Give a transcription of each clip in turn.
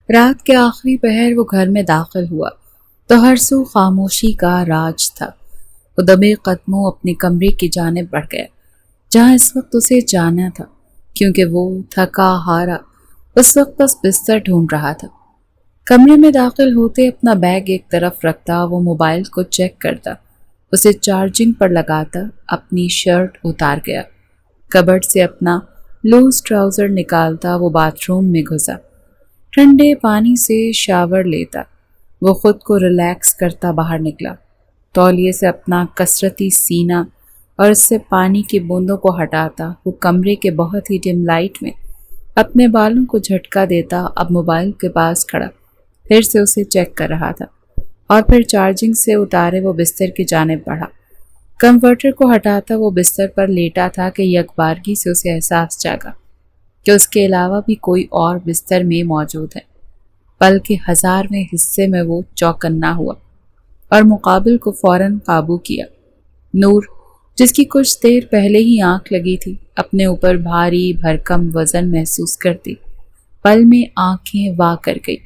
رات کے آخری پہر وہ گھر میں داخل ہوا تو ہر سو خاموشی کا راج تھا۔ وہ دبے قدموں اپنے کمرے کی جانب بڑھ گیا جہاں اس وقت اسے جانا تھا، کیونکہ وہ تھکا ہارا اس وقت بس بستر ڈھونڈ رہا تھا۔ کمرے میں داخل ہوتے اپنا بیگ ایک طرف رکھتا، وہ موبائل کو چیک کرتا، اسے چارجنگ پر لگاتا، اپنی شرٹ اتار گیا، کبرڈ سے اپنا لوز ٹراؤزر نکالتا، وہ باتھ روم میں گھسا، ٹھنڈے پانی سے شاور لیتا، وہ خود کو ریلیکس کرتا باہر نکلا، تولیے سے اپنا کسرتی سینہ اور اس سے پانی کی بوندوں کو ہٹاتا، وہ کمرے کے بہت ہی ڈم لائٹ میں اپنے بالوں کو جھٹکا دیتا، اب موبائل کے پاس کھڑا پھر سے اسے چیک کر رہا تھا اور پھر چارجنگ سے اتارے وہ بستر کی جانب بڑھا، کمفرٹر کو ہٹاتا وہ بستر پر لیٹا تھا کہ یکبارگی سے اسے احساس جاگا کہ اس کے علاوہ بھی کوئی اور بستر میں موجود ہے۔ پل کے 1000ویں حصے میں وہ چوکنا ہوا اور مقابل کو فوراً قابو کیا۔ نور، جس کی کچھ دیر پہلے ہی آنکھ لگی تھی، اپنے اوپر بھاری بھرکم وزن محسوس کرتی پل میں آنکھیں وا کر گئی۔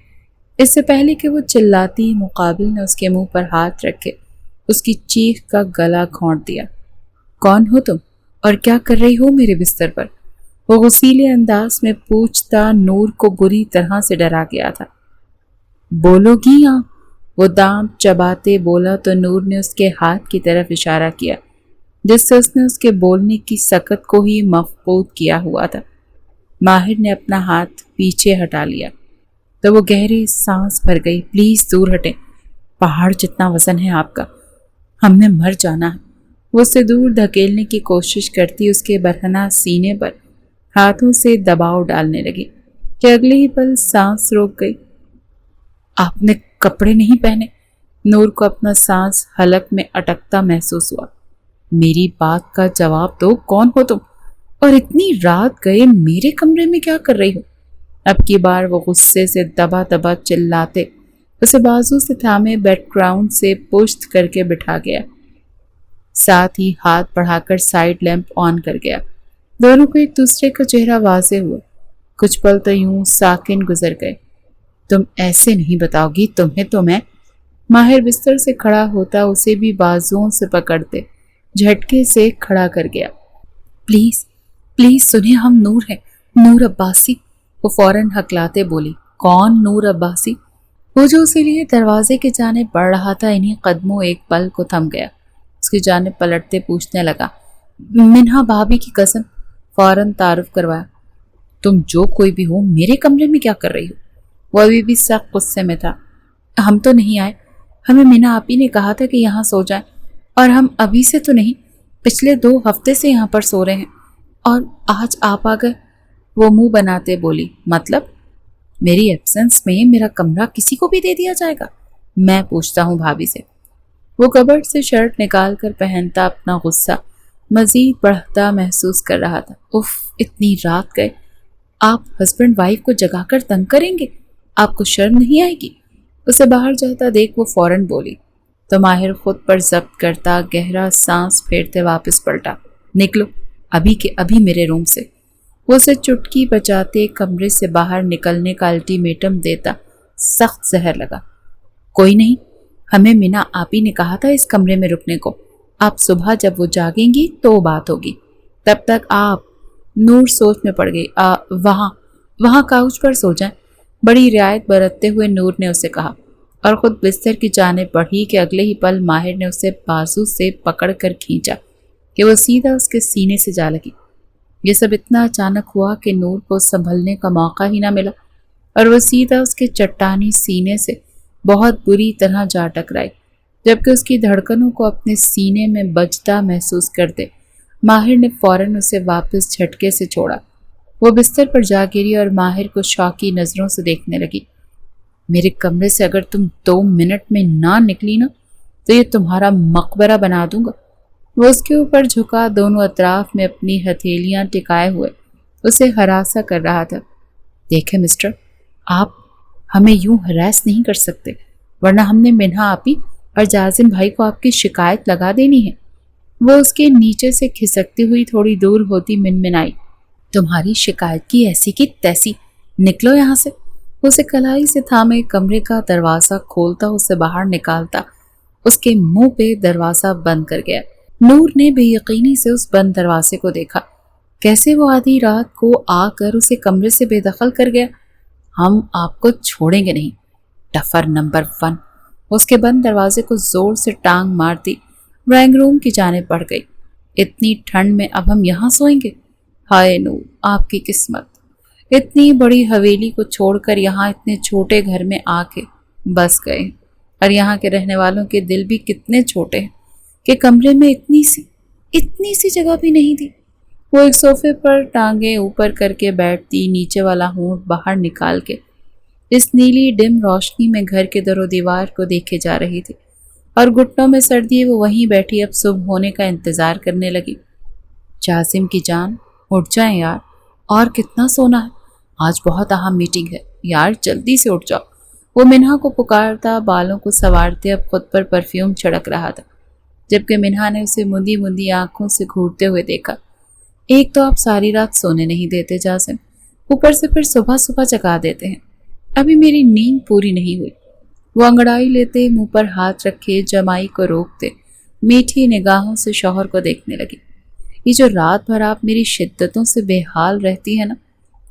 اس سے پہلے کہ وہ چلاتی، مقابل نے اس کے منہ پر ہاتھ رکھے اس کی چیخ کا گلا گھونٹ دیا۔ کون ہو تم اور کیا کر رہی ہو میرے بستر پر؟ وہ غصیلے انداز میں پوچھتا نور کو بری طرح سے ڈرا گیا تھا۔ بولو گی یا؟ وہ دانت چباتے بولا تو نور نے اس کے ہاتھ کی طرف اشارہ کیا جس سے اس نے اس کے بولنے کی سکت کو ہی مفقود کیا ہوا تھا۔ ماہر نے اپنا ہاتھ پیچھے ہٹا لیا تو وہ گہری سانس بھر گئی۔ پلیز دور ہٹیں، پہاڑ جتنا وزن ہے آپ کا، ہم نے مر جانا ہے۔ وہ اسے دور دھکیلنے کی کوشش کرتی اس کے برہنہ سینے پر ہاتھوں سے دباؤ ڈالنے لگی کہ اگلے ہی پل سانس روک گئی۔ آپ نے کپڑے نہیں پہنے؟ نور کو اپنا سانس حلق میں اٹکتا محسوس ہوا۔ میری بات کا جواب دو، کون ہو تم اور اتنی رات گئے میرے کمرے میں کیا کر رہی ہو؟ اب کی بار وہ غصے سے دبا دبا چلاتے اسے بازو سے تھامے بیک گراؤنڈ سے پشت کر کے بٹھا گیا، ساتھ ہی ہاتھ بڑھا کر سائیڈ لیمپ آن کر گیا۔ دونوں کو ایک دوسرے کا چہرہ واضح ہوا، کچھ پل تو یوں ساکن گزر گئے۔ تم ایسے نہیں بتاؤ گی تمہیں تو میں… ماہر بستر سے کھڑا ہوتا اسے بھی بازوؤں سے پکڑتے جھٹکے سے کھڑا کر گیا۔ پلیز پلیز سنیں، ہم نور ہیں، نور عباسی۔ وہ فوراً ہکلاتے بولی۔ کون نور عباسی؟ وہ جو اسی لیے دروازے کی جانب بڑھ رہا تھا انہی قدموں ایک پل کو تھم گیا، اس کی جانب پلٹتے پوچھنے لگا۔ منہا بھابھی کی قسم، فوراً تعارف کروایا۔ تم جو کوئی بھی ہو میرے کمرے میں کیا کر رہی ہو؟ وہ ابھی بھی سخت غصے میں تھا۔ ہم تو نہیں آئے، ہمیں مینا آپی نے کہا تھا کہ یہاں سو جائیں، اور ہم ابھی سے تو نہیں، پچھلے 2 ہفتے سے یہاں پر سو رہے ہیں، اور آج آپ آ گئے۔ وہ منہ بناتے بولی۔ مطلب میری ایبسنس میں میرا کمرہ کسی کو بھی دے دیا جائے گا؟ میں پوچھتا ہوں بھابھی سے۔ وہ کبرڈ سے شرٹ نکال کر پہنتا اپنا غصہ مزید بڑھتا محسوس کر رہا تھا۔ اف، اتنی رات گئے، آپ ہسبینڈ وائف کو جگا کر تنگ کریں گے؟ آپ کو شرم نہیں آئے گی؟ اسے باہر جاتا دیکھ وہ فوراً بولی تو ماہر خود پر ضبط کرتا گہرا سانس پھیرتے واپس پلٹا۔ نکلو ابھی کے ابھی میرے روم سے۔ وہ اسے چٹکی بجاتے کمرے سے باہر نکلنے کا الٹیمیٹم دیتا سخت زہر لگا۔ کوئی نہیں، ہمیں مینا آپی نے کہا تھا اس کمرے میں رکنے کو، آپ صبح جب وہ جاگیں گی تو بات ہوگی، تب تک آپ… نور سوچ میں پڑ گئی۔ وہاں کاؤچ پر سو جائیں، بڑی رعایت برتتے ہوئے نور نے اسے کہا، اور خود بستر کی جانب بڑھی کہ اگلے ہی پل ماہر نے اسے بازو سے پکڑ کر کھینچا کہ وہ سیدھا اس کے سینے سے جا لگی۔ یہ سب اتنا اچانک ہوا کہ نور کو سنبھلنے کا موقع ہی نہ ملا، اور وہ سیدھا اس کے چٹانی سینے سے بہت بری طرح جا ٹکرائی، جبکہ اس کی دھڑکنوں کو اپنے سینے میں بجتا محسوس کرتے ماہر نے فوراً اسے واپس جھٹکے سے چھوڑا۔ وہ بستر پر جا گری اور ماہر کو شوقی نظروں سے دیکھنے لگی۔ میرے کمرے سے اگر تم 2 منٹ میں نہ نکلی نا تو یہ تمہارا مقبرہ بنا دوں گا۔ وہ اس کے اوپر جھکا دونوں اطراف میں اپنی ہتھیلیاں ٹکائے ہوئے اسے ہراساں کر رہا تھا۔ دیکھیں مسٹر، آپ ہمیں یوں ہراس نہیں کر سکتے، ورنہ ہم نے منہا آپی اور جازم بھائی کو آپ کی شکایت لگا دینی ہے۔ وہ اس کے نیچے سے کھسکتی ہوئی تھوڑی دور ہوتی منمنائی۔ تمہاری شکایت کی ایسی کی تیسی، نکلو یہاں سے۔ उसे कलाई से थामे कमरे का दरवाजा खोलता, उसे बाहर निकालता, उसके मुंह पे दरवाजा बंद कर गया। नूर ने बेयकीनी से उस बंद दरवाजे को देखा। कैसे वो आधी रात को आकर उसे कमरे से बेदखल कर गया। हम आपको छोड़ेंगे नहीं, टफर नंबर 1। उसके बंद दरवाजे को जोर से टांग मारती ड्राइंग रूम की जाने बढ़ गई। इतनी ठंड में अब हम यहाँ सोएंगे? हाय नूर, आपकी किस्मत। इतनी बड़ी हवेली को छोड़कर यहाँ इतने छोटे घर में आके बस गए। और यहाँ के रहने वालों के दिल भी कितने छोटे हैं कि कमरे में इतनी सी जगह भी नहीं थी। वो एक सोफे पर टांगे ऊपर करके बैठती, नीचे वाला होंठ बाहर निकाल के इस नीली डिम रोशनी में घर के दरो दीवार को देखे जा रही थी और घुटनों में सर दिए वो वहीं बैठी अब सुबह होने का इंतजार करने लगी। जासिम की जान, उठ जाएं यार, और कितना सोना है, आज बहुत अहम मीटिंग है यार, जल्दी से उठ जाओ। वो मिन्हा को पुकारता, बालों को संवारते अब खुद पर परफ्यूम छिड़क रहा था, जबकि मिन्हा ने उसे मुंदी मुंदी आंखों से घूरते हुए देखा। एक तो आप सारी रात सोने नहीं देते जासिम, ऊपर से फिर सुबह सुबह जगा देते हैं। अभी मेरी नींद पूरी नहीं हुई। वो अंगड़ाई लेते, मुंह पर हाथ रखे, जमाई को रोकते, मीठी निगाहों से शौहर को देखने लगी। ये जो रात भर आप मेरी शिद्दतों से बेहाल रहती है ना,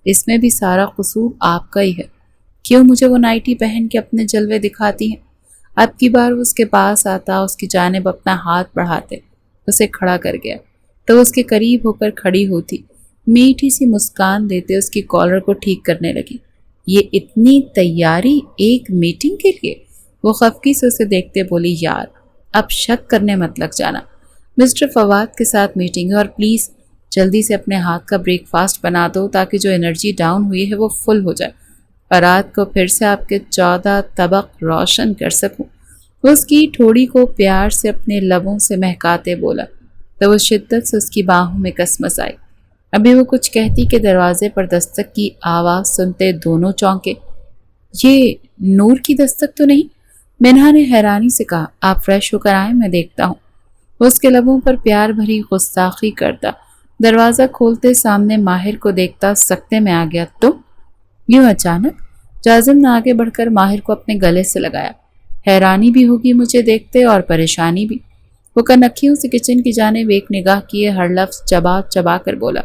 इसमें भी सारा कसूर आपका ही है। क्यों मुझे वो नाइटी पहन के अपने जलवे दिखाती हैं? अब की बार वो उसके पास आता, उसकी जानिब अपना हाथ बढ़ाते, उसे खड़ा कर गया तो उसके करीब होकर खड़ी होती, मीठी सी मुस्कान देते उसकी कॉलर को ठीक करने लगी। ये इतनी तैयारी एक मीटिंग के लिए? वो खफकी से उसे देखते बोली, यार अब शक करने मत लग जाना, मिस्टर फवाद के साथ मीटिंग है और प्लीज़ जल्दी से अपने हाथ का ब्रेकफास्ट बना दो ताकि जो एनर्जी डाउन हुई है वो फुल हो जाए और रात को फिर से आपके 14 तबक रोशन कर सकूं। उसकी ठोड़ी को प्यार से अपने लबों से महकाते बोला तो वो शिद्दत से उसकी बाहों में कसमस आई। अभी वो कुछ कहती कि दरवाजे पर दस्तक की आवाज़ सुनते दोनों चौंके। ये नूर की दस्तक तो नहीं? मिन्हा ने हैरानी से कहा। आप फ्रेश होकर आए, मैं देखता हूँ। उसके लबों पर प्यार भरी गुस्ताखी करता दरवाज़ा खोलते सामने माहिर को देखता सकते में आ गया। तुम यूं अचानक? जाजिम ने आगे बढ़कर माहिर को अपने गले से लगाया। हैरानी भी होगी मुझे देखते और परेशानी भी। वो कनखियों से किचन की जानिब एक निगाह किए हर लफ्ज़ चबा चबा कर बोला।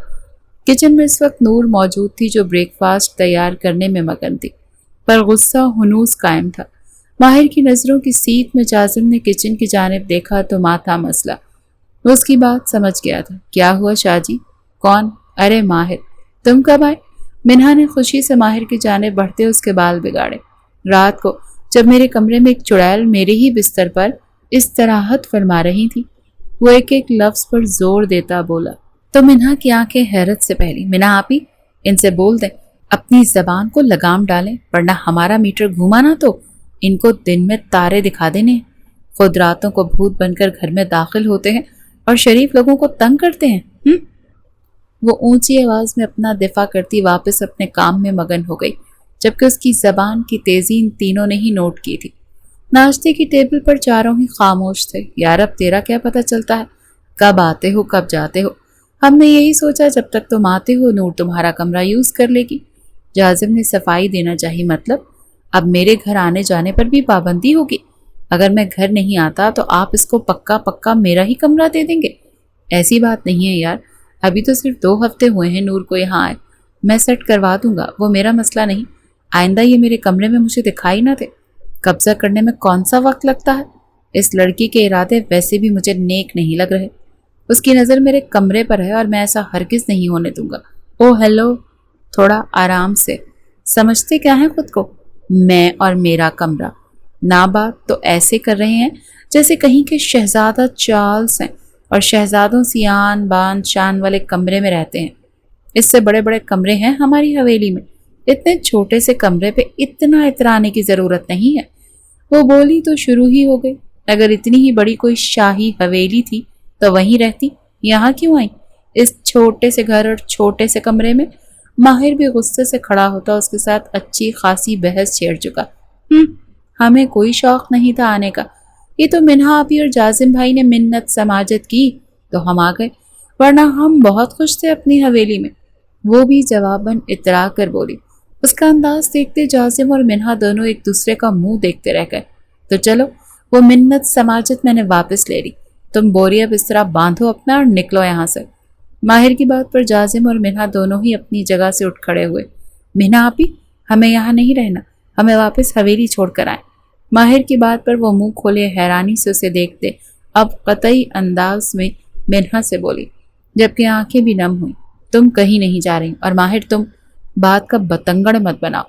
किचन में इस वक्त नूर मौजूद थी जो ब्रेकफास्ट तैयार करने में मगन थी, पर गुस्सा हुनूस कायम था। माहिर की नज़रों की सीट में जाजिम ने किचन की जानिब देखा तो माथा मसला। वो उसकी बात समझ गया था। क्या हुआ शाहजी? कौन? अरे माहिर, तुम कब आए? मिन्हा ने खुशी से माहिर की जानिब बढ़ते उसके बाल बिगाड़े। रात को जब मेरे कमरे में एक चुड़ैल मेरे ही बिस्तर पर इस तरहत फरमा रही थी। वो एक एक लफ्ज़ पर जोर देता बोला तो मिन्हा की आंखें हैरत से पहली। मिन्हा आपी, इनसे बोल दें अपनी जबान को लगाम डालें, वरना हमारा मीटर घूमा ना तो इनको दिन में तारे दिखा देने। खुद रातों को भूत बनकर घर में दाखिल होते हैं और शरीफ लोगों को तंग करते हैं। वो ऊंची आवाज में अपना दिफा करती वापस अपने काम में मगन हो गई, जबकि उसकी जबान की तेजी इन तीनों ने ही नोट की थी। नाश्ते की टेबल पर चारों ही खामोश थे। यार अब तेरा क्या पता चलता है, कब आते हो कब जाते हो? हमने यही सोचा जब तक तुम आते हो नूर तुम्हारा कमरा यूज कर लेगी। जाजिम ने सफाई देना चाहिए। मतलब अब मेरे घर आने जाने पर भी पाबंदी होगी? अगर मैं घर नहीं आता तो आप इसको पक्का पक्का मेरा ही कमरा दे देंगे? ऐसी बात नहीं है यार, अभी तो सिर्फ 2 हफ्ते हुए हैं नूर को यहाँ आए। मैं सेट करवा दूंगा, वो मेरा मसला नहीं। आइंदा ये मेरे कमरे में मुझे दिखाई ना दे। कब्जा करने में कौन सा वक्त लगता है? इस लड़की के इरादे वैसे भी मुझे नेक नहीं लग रहे। उसकी नज़र मेरे कमरे पर है और मैं ऐसा हरगिज़ नहीं होने दूंगा। ओ हेलो, थोड़ा आराम से। समझते क्या है खुद को? मैं और मेरा कमरा। ना बात तो ऐसे कर रहे हैं जैसे कहीं के शहजादा चार्ल्स हैं और शहजादों सी आन बान शान वाले कमरे में रहते हैं। इससे बड़े बड़े कमरे हैं हमारी हवेली में। इतने छोटे से कमरे पे इतना इतराने की ज़रूरत नहीं है। वो बोली तो शुरू ही हो गई। अगर इतनी ही बड़ी कोई शाही हवेली थी तो वहीं रहती, यहाँ क्यों आई इस छोटे से घर और छोटे से कमरे में? माहिर भी गुस्से से खड़ा होता, उसके साथ अच्छी खासी बहस छेड़ चुका। हमें कोई शौक नहीं था आने का। ये तो मिन्हा आपी और जाजिम भाई ने मिन्नत समाजत की तो हम आ गए, वरना हम बहुत खुश थे अपनी हवेली में। वो भी जवाबन इतरा कर बोली। اس کا انداز دیکھتے جازم اور منہا دونوں ایک دوسرے کا منہ دیکھتے رہ گئے۔ تو چلو وہ منت سماجت میں نے واپس لے لی، تم بوریا بسترا باندھو اپنا اور نکلو یہاں سے۔ ماہر کی بات پر جازم اور منہا دونوں ہی اپنی جگہ سے اٹھ کھڑے ہوئے۔ منہا آپی، ہمیں یہاں نہیں رہنا، ہمیں واپس حویلی چھوڑ کر آئیں۔ ماہر کی بات پر وہ منہ کھولے حیرانی سے اسے دیکھتے اب قطعی انداز میں منہا سے بولی، جبکہ آنکھیں بھی نم ہوئیں، تم کہیں نہیں جا رہی، اور ماہر تم بات کا بتنگڑ مت بناؤ۔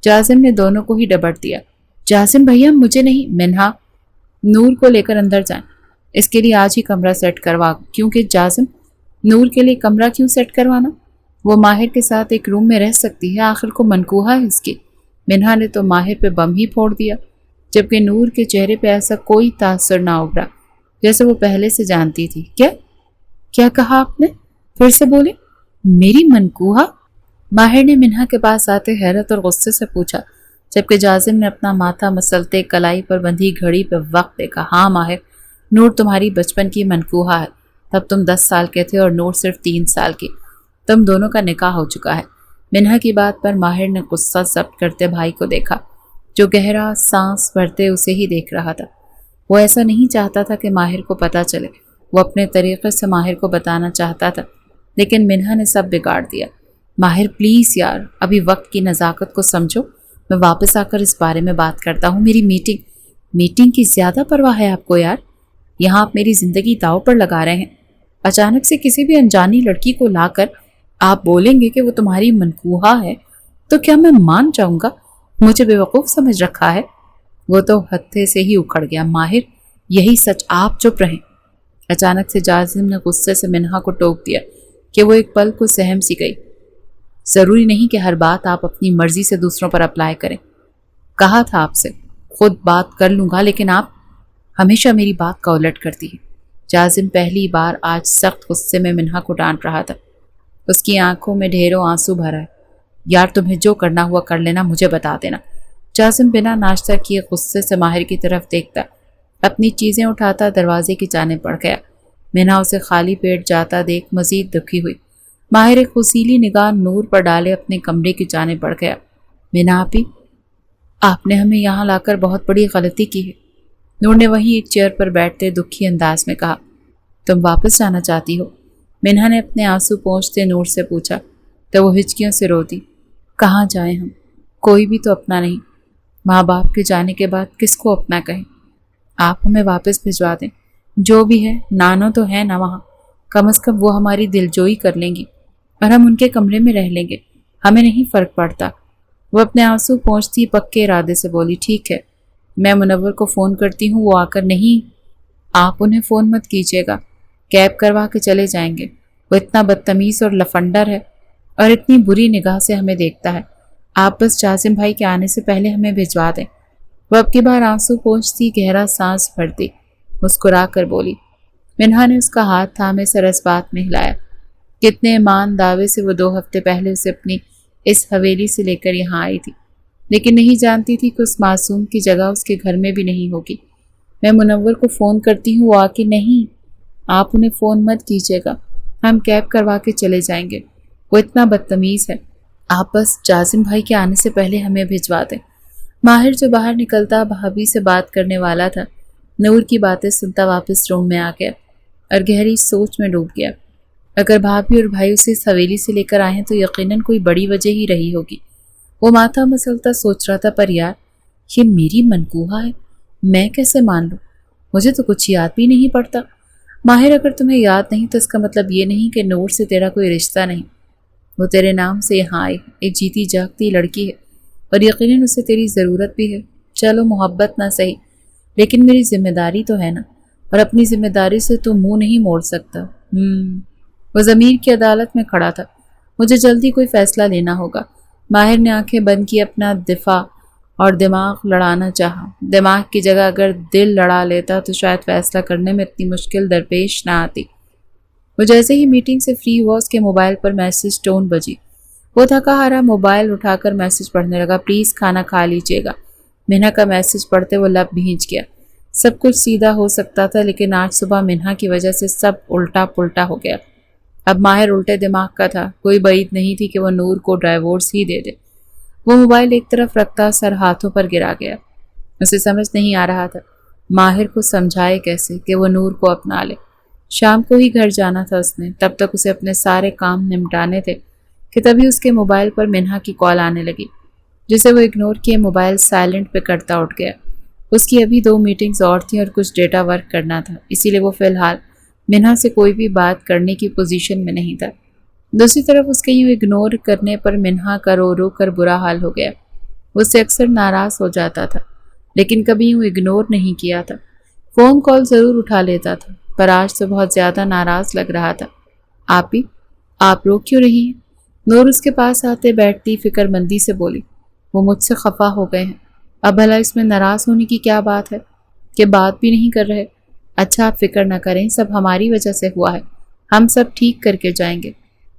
جازم نے دونوں کو ہی ڈبٹ دیا۔ جازم بھیا مجھے نہیں، منہا نور کو لے کر اندر جائیں، اس کے لیے آج ہی کمرہ سیٹ کروا، کیونکہ جازم نور کے لیے کمرہ کیوں سیٹ کروانا، وہ ماہر کے ساتھ ایک روم میں رہ سکتی ہے، آخر کو منقوہا ہے اس کی۔ منہا نے تو ماہر پہ بم ہی پھوڑ دیا، جبکہ نور کے چہرے پہ ایسا کوئی تاثر نہ ابھرا جیسے وہ پہلے سے جانتی تھی۔ کیا کہا آپ نے؟ پھر سے بولے۔ میری منقوہا؟ ماہر نے منہا کے پاس آتے حیرت اور غصے سے پوچھا، جبکہ جازم نے اپنا ماتھا مسلتے کلائی پر بندھی گھڑی پہ وقت دیکھا۔ ہاں ماہر، نور تمہاری بچپن کی منقوہا ہے، تب تم 10 سال کے تھے اور نور صرف 3 سال کی، تم دونوں کا نکاح ہو چکا ہے۔ منہا کی بات پر ماہر نے غصہ ضبط کرتے بھائی کو دیکھا، جو گہرا سانس بھرتے اسے ہی دیکھ رہا تھا۔ وہ ایسا نہیں چاہتا تھا کہ ماہر کو پتہ چلے، وہ اپنے طریقے سے ماہر کو بتانا چاہتا تھا، لیکن منہا نے سب بگاڑ دیا۔ ماہر پلیز یار، ابھی وقت کی نزاکت کو سمجھو، میں واپس آ کر اس بارے میں بات کرتا ہوں۔ میری میٹنگ کی زیادہ پرواہ ہے آپ کو یار، یہاں آپ میری زندگی داؤ پر لگا رہے ہیں۔ اچانک سے کسی بھی انجانی لڑکی کو لا کر آپ بولیں گے کہ وہ تمہاری منقوہا ہے تو کیا میں مان جاؤں گا؟ مجھے بے وقوف سمجھ رکھا ہے؟ وہ تو ہتھے سے ہی اکھڑ گیا۔ ماہر یہی سچ، آپ چپ رہیں۔ اچانک سے جازم نے غصے سے منہا کو ٹوک دیا کہ وہ ایک پل کو سہم سی گئی۔ ضروری نہیں کہ ہر بات آپ اپنی مرضی سے دوسروں پر اپلائی کریں، کہا تھا آپ سے خود بات کر لوں گا، لیکن آپ ہمیشہ میری بات کا الٹ کرتی ہے۔ جازم پہلی بار آج سخت غصے میں منہا کو ڈانٹ رہا تھا، اس کی آنکھوں میں ڈھیروں آنسو بھرا ہے۔ یار تمہیں جو کرنا ہوا کر لینا، مجھے بتا دینا۔ جازم بنا ناشتہ کیے غصے سے ماہر کی طرف دیکھتا، اپنی چیزیں اٹھاتا دروازے کی جانب بڑھ گیا۔ منہا اسے خالی پیٹ جاتا دیکھ مزید دکھی ہوئی۔ ماہر ایک خصیلی نگاہ نور پر ڈالے اپنے کمرے کی جانب بڑھ گیا۔ منہا آپی، آپ نے ہمیں یہاں لا کر بہت بڑی غلطی کی ہے، نور نے وہیں ایک چیئر پر بیٹھتے دکھی انداز میں کہا۔ تم واپس جانا چاہتی ہو؟ منہا نے اپنے آنسو پونچھتے نور سے پوچھا، تو وہ ہچکیوں سے روتی۔ کہاں جائیں ہم، کوئی بھی تو اپنا نہیں، ماں باپ کے جانے کے بعد کس کو اپنا کہیں؟ آپ ہمیں واپس بھجوا دیں، جو بھی ہے، نانو تو ہے نا وہاں، کم از کم وہ ہماری دلجوئی کر لیں گی اور ہم ان کے کمرے میں رہ لیں گے، ہمیں نہیں فرق پڑتا۔ وہ اپنے آنسو پونچھتی پکے ارادے سے بولی، ٹھیک ہے، میں منور کو فون کرتی ہوں، وہ آ کر نہیں، آپ انہیں فون مت کیجیے گا، کیب کروا کے چلے جائیں گے، وہ اتنا بدتمیز اور لفنڈر ہے اور اتنی بری نگاہ سے ہمیں دیکھتا ہے، آپ بس جازم بھائی کے آنے سے پہلے ہمیں بھجوا دیں۔ وہ اب کی بار آنسو پونچھتی گہرا سانس بھرتی مسکرا کر بولی۔ منہا نے اس کا ہاتھ تھامے سر اس بات میں ہلایا، کتنے ایمان دعوے سے وہ 2 ہفتے پہلے اسے اپنی اس حویلی سے لے کر یہاں آئی تھی، لیکن نہیں جانتی تھی کہ اس معصوم کی جگہ اس کے گھر میں بھی نہیں ہوگی۔ میں منور کو فون کرتی ہوں، وہ آ کے نہیں، آپ انہیں فون مت کیجیے گا، ہم کیب کروا کے چلے جائیں گے، وہ اتنا بدتمیز ہے، آپ بس جازم بھائی کے آنے سے پہلے ہمیں بھجوا دیں۔ ماہر جو باہر نکلتا بھابھی سے بات کرنے والا تھا، نور کی باتیں سنتا واپس روم میں آ گیا اور گہری سوچ میں ڈوب گیا۔ اگر بھابھی اور بھائی اسے اس حویلی سے لے کر آئے ہیں تو یقیناً کوئی بڑی وجہ ہی رہی ہوگی۔ وہ ماتھا مسلتا سوچ رہا تھا، پر یار یہ میری منقوہا ہے، میں کیسے مان لوں؟ مجھے تو کچھ یاد بھی نہیں پڑتا۔ ماہر اگر تمہیں یاد نہیں تو اس کا مطلب یہ نہیں کہ نور سے تیرا کوئی رشتہ نہیں، وہ تیرے نام سے یہاں آئی، ایک جیتی جاگتی لڑکی ہے اور یقیناً اسے تیری ضرورت بھی ہے، چلو محبت نہ صحیح، لیکن میری ذمہ داری تو ہے نا، اور اپنی ذمہ داری سے تو منہ نہیں موڑ سکتا۔ وہ ضمیر کی عدالت میں کھڑا تھا، مجھے جلدی کوئی فیصلہ لینا ہوگا۔ ماہر نے آنکھیں بند کی، اپنا دفاع اور دماغ لڑانا چاہا۔ دماغ کی جگہ اگر دل لڑا لیتا تو شاید فیصلہ کرنے میں اتنی مشکل درپیش نہ آتی۔ وہ جیسے ہی میٹنگ سے فری ہوا، اس کے موبائل پر میسج ٹون بجی۔ وہ تھکا ہارا موبائل اٹھا کر میسج پڑھنے لگا، پلیز کھانا کھا لیجیے گا۔ منہا کا میسج پڑھتے وہ لب بھینچ گیا۔ سب کچھ سیدھا ہو سکتا تھا، لیکن آج صبح منہا کی وجہ سے سب الٹا پلٹا ہو گیا۔ اب ماہر الٹے دماغ کا تھا، کوئی بعید نہیں تھی کہ وہ نور کو ڈائیورس ہی دے دے۔ وہ موبائل ایک طرف رکھتا سر ہاتھوں پر گرا گیا۔ اسے سمجھ نہیں آ رہا تھا ماہر کو سمجھائے کیسے کہ وہ نور کو اپنا لے۔ شام کو ہی گھر جانا تھا اس نے، تب تک اسے اپنے سارے کام نمٹانے تھے کہ تبھی اس کے موبائل پر منہا کی کال آنے لگی، جسے وہ اگنور کیے موبائل سائلنٹ پہ کرتا اٹھ گیا۔ اس کی ابھی 2 میٹنگز اور تھیں اور کچھ ڈیٹا ورک کرنا تھا، اسی لیے وہ فی الحال منہا سے کوئی بھی بات کرنے کی پوزیشن میں نہیں تھا۔ دوسری طرف اس کے یوں اگنور کرنے پر منہا کا رو رو کر برا حال ہو گیا۔ وہ اس سے اکثر ناراض ہو جاتا تھا، لیکن کبھی یوں اگنور نہیں کیا تھا۔ فون کال ضرور اٹھا لیتا تھا، پر آج تو بہت زیادہ ناراض لگ رہا تھا۔ آپی، آپ رو کیوں رہی ہیں؟ نور اس کے پاس آتے بیٹھتی فکر مندی سے بولی۔ وہ مجھ سے خفا ہو گئے ہیں۔ اب بھلا اس میں ناراض ہونے کی کیا بات ہے کہ بات بھی نہیں کر رہے؟ اچھا آپ فکر نہ کریں، سب ہماری وجہ سے ہوا ہے، ہم سب ٹھیک کر کے جائیں گے۔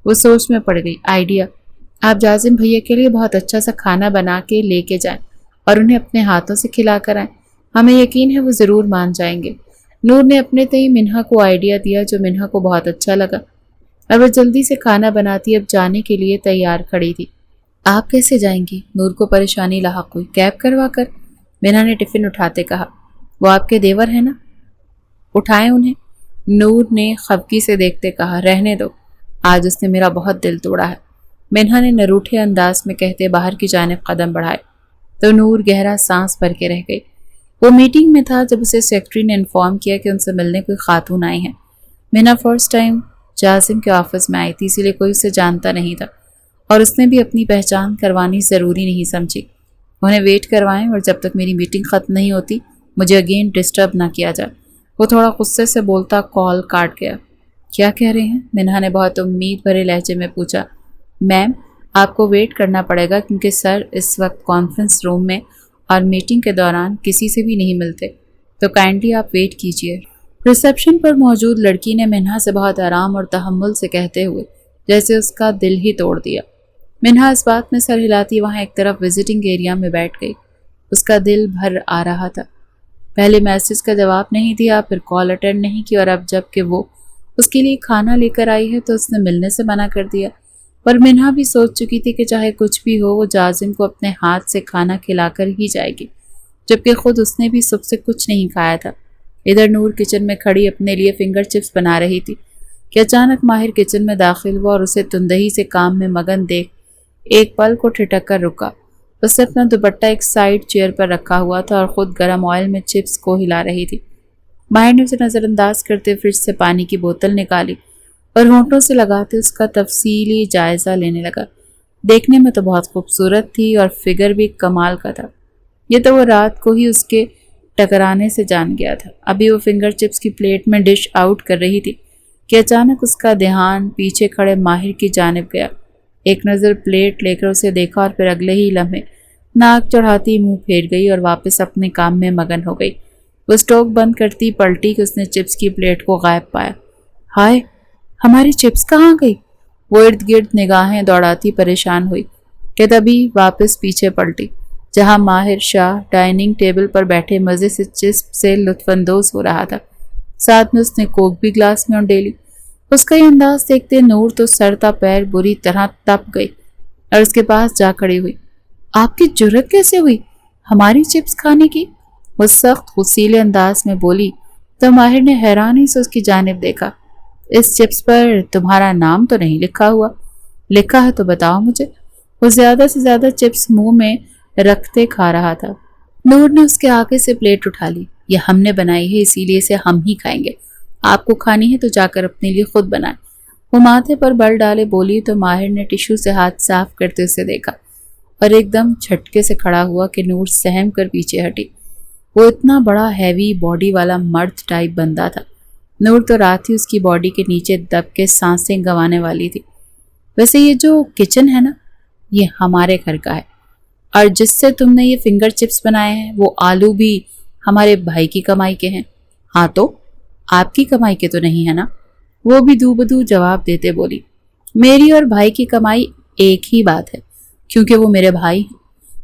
وہ سوچ میں پڑ گئی۔ آئیڈیا، آپ جازم بھیا کے لیے بہت اچھا سا کھانا بنا کے لے کے جائیں اور انہیں اپنے ہاتھوں سے کھلا کر آئیں، ہمیں یقین ہے وہ ضرور مان جائیں گے۔ نور نے اپنے تئیں منہا کو آئیڈیا دیا جو منہا کو بہت اچھا لگا، اور وہ جلدی سے کھانا بناتی اب جانے کے لیے تیار کھڑی تھی۔ آپ کیسے جائیں گی؟ نور کو پریشانی لاحق ہوئی۔ کیب کروا کر، منہا نے ٹفن اٹھاتے کہا۔ وہ آپ کے دیور ہیں نا، اٹھائیں انہیں، نور نے خفگی سے دیکھتے کہا۔ رہنے دو، آج اس نے میرا بہت دل توڑا ہے، منہا نے نروٹھے انداز میں کہتے باہر کی جانب قدم بڑھائے تو نور گہرا سانس بھر کے رہ گئی۔ وہ میٹنگ میں تھا جب اسے سیکرٹری نے انفارم کیا کہ ان سے ملنے کوئی خاتون آئی ہیں۔ منہا فرسٹ ٹائم جازم کے آفس میں آئی تھی، اسی لیے کوئی اسے جانتا نہیں تھا اور اس نے بھی اپنی پہچان کروانی ضروری نہیں سمجھی۔ انہیں ویٹ کروائیں اور جب تک میری میٹنگ ختم نہیں ہوتی مجھے اگین ڈسٹرب نہ کیا جائے۔ وہ تھوڑا غصے سے بولتا کال کاٹ گیا۔ کیا کہہ رہے ہیں؟ منہا نے بہت امید بھرے لہجے میں پوچھا۔ میم، آپ کو ویٹ کرنا پڑے گا کیونکہ سر اس وقت کانفرنس روم میں اور میٹنگ کے دوران کسی سے بھی نہیں ملتے، تو کائنڈلی آپ ویٹ کیجیے۔ ریسیپشن پر موجود لڑکی نے منہا سے بہت آرام اور تحمل سے کہتے ہوئے جیسے اس کا دل ہی توڑ دیا۔ منہا اس بات میں سر ہلاتی وہاں ایک طرف وزٹنگ ایریا میں بیٹھ گئی۔ اس کا دل بھر آ رہا تھا۔ پہلے میسج کا جواب نہیں دیا، پھر کال اٹینڈ نہیں کی، اور اب جب کہ وہ اس کے لیے کھانا لے کر آئی ہے تو اس نے ملنے سے منع کر دیا۔ پر منہا بھی سوچ چکی تھی کہ چاہے کچھ بھی ہو وہ جازم کو اپنے ہاتھ سے کھانا کھلا کر ہی جائے گی، جبکہ خود اس نے بھی صبح سے کچھ نہیں کھایا تھا۔ ادھر نور کچن میں کھڑی اپنے لیے فنگر چپس بنا رہی تھی کہ اچانک ماہر کچن میں داخل ہوا اور اسے تندہی سے کام میں مگن دیکھ ایک پل کو ٹھٹک کر رکا۔ اس نے اپنا دوپٹہ ایک سائیڈ چیئر پر رکھا ہوا تھا اور خود گرم آئل میں چپس کو ہلا رہی تھی۔ ماہر نے اسے نظر انداز کرتے فریج سے پانی کی بوتل نکالی اور ہونٹوں سے لگاتے اس کا تفصیلی جائزہ لینے لگا۔ دیکھنے میں تو بہت خوبصورت تھی اور فگر بھی کمال کا تھا۔ یہ تو وہ رات کو ہی اس کے ٹکرانے سے جان گیا تھا۔ ابھی وہ فنگر چپس کی پلیٹ میں ڈش آؤٹ کر رہی تھی کہ اچانک اس کا دھیان پیچھے کھڑے ماہر کی جانب گیا۔ ایک نظر پلیٹ لے کر اسے دیکھا اور پھر اگلے ہی لمحے ناک چڑھاتی منہ پھیر گئی اور واپس اپنے کام میں مگن ہو گئی۔ وہ اسٹوو بند کرتی پلٹی کہ اس نے چپس کی پلیٹ کو غائب پایا۔ ہائے، ہماری چپس کہاں گئی؟ وہ ارد گرد نگاہیں دوڑاتی پریشان ہوئی کہ تبھی واپس پیچھے پلٹی جہاں ماہر شاہ ڈائننگ ٹیبل پر بیٹھے مزے سے چپس سے لطف اندوز ہو رہا تھا۔ ساتھ میں اس نے کوک بھی گلاس میں اونڈیلی۔ اس کا یہ انداز دیکھتے نور تو سر تا پیر بری طرح تپ گئی اور اس کے پاس جا کھڑی ہوئی۔ آپ کی جرت کیسے ہوئی ہماری چپس کھانے کی؟ وہ سخت غصیلے انداز میں بولی تو ماہر نے حیرانی سے اس کی جانب دیکھا۔ اس چپس پر تمہارا نام تو نہیں لکھا ہوا؟ لکھا ہے تو بتاؤ مجھے۔ وہ زیادہ سے زیادہ چپس منہ میں رکھتے کھا رہا تھا۔ نور نے اس کے آگے سے پلیٹ اٹھا لی۔ یہ ہم نے بنائی ہے، اسی لیے اسے ہم ہی کھائیں گے، آپ کو کھانی ہے تو جا کر اپنے لیے خود بنائیں۔ وہ ماتھے پر بل ڈالے بولی تو ماہر نے ٹیشو سے ہاتھ صاف کرتے اسے دیکھا اور ایک دم جھٹکے سے کھڑا ہوا کہ نور سہم کر پیچھے ہٹی۔ وہ اتنا بڑا ہیوی باڈی والا مرد ٹائپ بندہ تھا۔ نور تو رات ہی اس کی باڈی کے نیچے دب کے سانسیں گنوانے والی تھی۔ ویسے یہ جو کچن ہے نا، یہ ہمارے گھر کا ہے، اور جس سے تم نے یہ فنگر چپس بنائے ہیں وہ آلو بھی ہمارے بھائی کی کمائی کے ہیں۔ ہاں تو آپ کی کمائی کے تو نہیں ہے نا؟ وہ بھی دو بدو جواب دیتے بولی۔ میری اور بھائی کی کمائی ایک ہی بات ہے، کیونکہ وہ میرے بھائی ہیں۔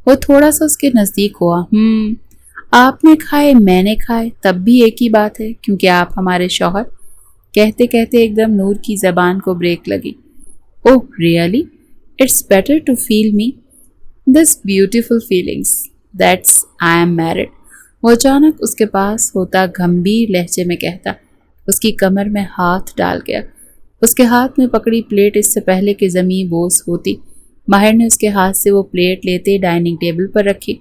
وہ تھوڑا سا اس کے نزدیک ہوا۔ آپ نے کھائے میں نے کھائے تب بھی ایک ہی بات ہے، کیونکہ آپ ہمارے شوہر۔ کہتے کہتے ایک دم نور کی زبان کو بریک لگی۔ Oh really? It's better to feel me. This beautiful feelings, that's I am married. وہ اچانک اس کے پاس ہوتا گمبھیر لہجے میں کہتا، اس کی کمر میں ہاتھ ڈال گیا۔ اس کے ہاتھ میں پکڑی پلیٹ اس سے پہلے کہ زمین بوس ہوتی، ماہر نے اس کے ہاتھ سے وہ پلیٹ لیتے ڈائننگ ٹیبل پر رکھی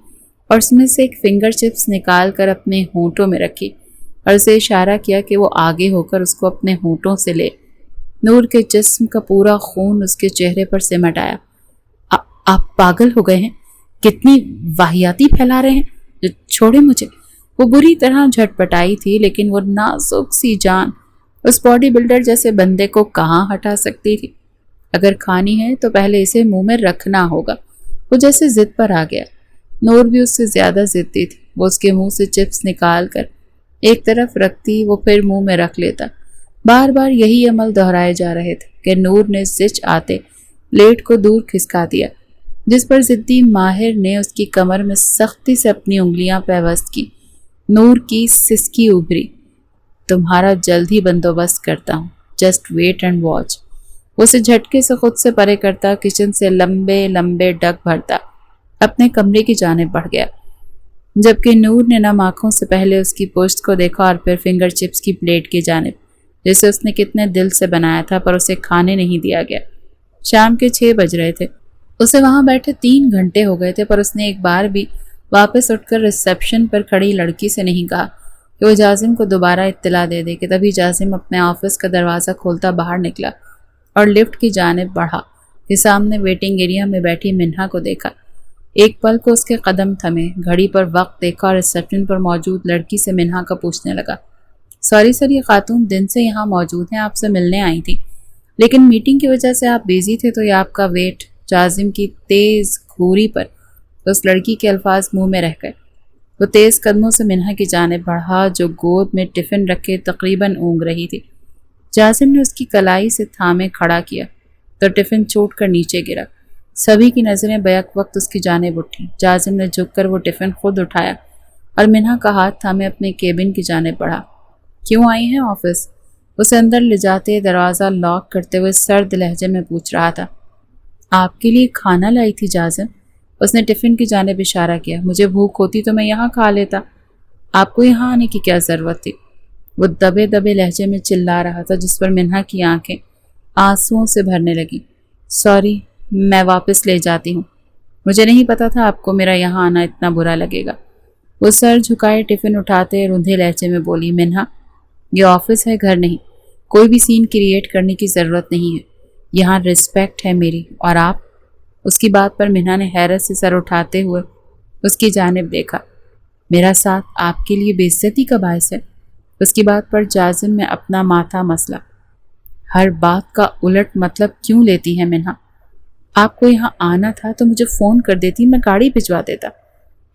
اور اس میں سے ایک فنگر چپس نکال کر اپنے ہونٹوں میں رکھی اور اسے اشارہ کیا کہ وہ آگے ہو کر اس کو اپنے ہونٹوں سے لے۔ نور کے جسم کا پورا خون اس کے چہرے پر سمٹ آیا۔ آپ پاگل ہو گئے ہیں؟ کتنی واہیاتی پھیلا رہے ہیں؟ چھوڑے مجھے۔ وہ بری طرح جھٹ پٹائی تھی، لیکن وہ نازک سی جان اس باڈی بلڈر جیسے بندے کو کہاں ہٹا سکتی تھی؟ اگر کھانی ہے تو پہلے اسے منہ میں رکھنا ہوگا۔ وہ جیسے ضد پر آ گیا۔ نور بھی اس سے زیادہ ضدی تھی۔ وہ اس کے منہ سے چپس نکال کر ایک طرف رکھتی، وہ پھر منہ میں رکھ لیتا۔ بار بار یہی عمل دہرائے جا رہے تھے کہ نور نے زچ آتے پلیٹ کو دور کھسکا دیا، جس پر ضدی ماہر نے اس کی کمر میں سختی سے اپنی انگلیاں پیوست کی۔ نور کی سسکی ابھری۔ تمہارا جلد ہی بندوبست کرتا ہوں، جسٹ ویٹ اینڈ واچ۔ وہ اسے جھٹکے سے خود سے پرے کرتا، کچن سے لمبے لمبے ڈگ بھرتا، اپنے کمرے کی جانب بڑھ گیا، جبکہ نور نے نم آنکھوں سے پہلے اس کی پشت کو دیکھا اور پھر فنگر چپس کی پلیٹ کی جانب، جسے اس نے کتنے دل سے بنایا تھا پر اسے کھانے نہیں دیا گیا۔ شام کے 6 بج رہے تھے۔ اسے وہاں بیٹھے 3 گھنٹے ہو گئے تھے، پر اس نے ایک بار بھی واپس اٹھ کر ریسیپشن پر کھڑی لڑکی سے نہیں کہا کہ وہ جازم کو دوبارہ اطلاع دے دے کہ تبھی جازم اپنے آفس کا دروازہ کھولتا باہر نکلا اور لفٹ کی جانب بڑھا کہ سامنے ویٹنگ ایریا میں بیٹھی منہا کو دیکھا۔ ایک پل کو اس کے قدم تھمے، گھڑی پر وقت دیکھا اور ریسیپشن پر موجود لڑکی سے منہا کا پوچھنے لگا، سوری سر، یہ خاتون دن سے یہاں موجود ہیں، آپ سے ملنے آئی تھی، لیکن میٹنگ کی وجہ سے آپ بیزی تھے تو یہ آپ کا ویٹ۔ جازم کی تیز گھوری پر اس لڑکی کے الفاظ منہ میں رہ گئے۔ وہ تیز قدموں سے منہا کی جانب بڑھا جو گود میں ٹفن رکھے تقریباً اونگ رہی تھی۔ جازم نے اس کی کلائی سے تھامے کھڑا کیا تو ٹفن چوٹ کر نیچے گرا۔ سبھی کی نظریں بیک وقت اس کی جانب اٹھیں۔ جازم نے جھک کر وہ ٹفن خود اٹھایا اور منہا کا ہاتھ تھامے اپنے کیبن کی جانب بڑھا۔ کیوں آئی ہیں آفس؟ اسے اندر لے جاتے دروازہ لاک کرتے ہوئے سرد لہجے میں پوچھ رہا تھا۔ آپ کے لیے کھانا لائی تھی جازم۔ اس نے ٹفن کی جانب اشارہ کیا۔ مجھے بھوک ہوتی تو میں یہاں کھا لیتا، آپ کو یہاں آنے کی کیا ضرورت تھی؟ وہ دبے دبے لہجے میں چلا رہا تھا، جس پر منہا کی آنکھیں آنسوؤں سے بھرنے لگیں۔ سوری، میں واپس لے جاتی ہوں، مجھے نہیں پتا تھا آپ کو میرا یہاں آنا اتنا برا لگے گا۔ وہ سر جھکائے ٹفن اٹھاتے روندھے لہجے میں بولی، منہا یہ آفس ہے، گھر نہیں، کوئی بھی سین کریٹ کرنے کی ضرورت نہیں ہے، یہاں رسپیکٹ ہے میری، اور آپ؟ اس کی بات پر منہا نے حیرت سے سر اٹھاتے ہوئے اس کی جانب دیکھا۔ میرا ساتھ آپ کے لیے بے عزتی کا باعث ہے؟ اس کی بات پر جازم میں اپنا ماتھا مسلا۔ ہر بات کا الٹ مطلب کیوں لیتی ہے منہا؟ آپ کو یہاں آنا تھا تو مجھے فون کر دیتی، میں گاڑی بھجوا دیتا۔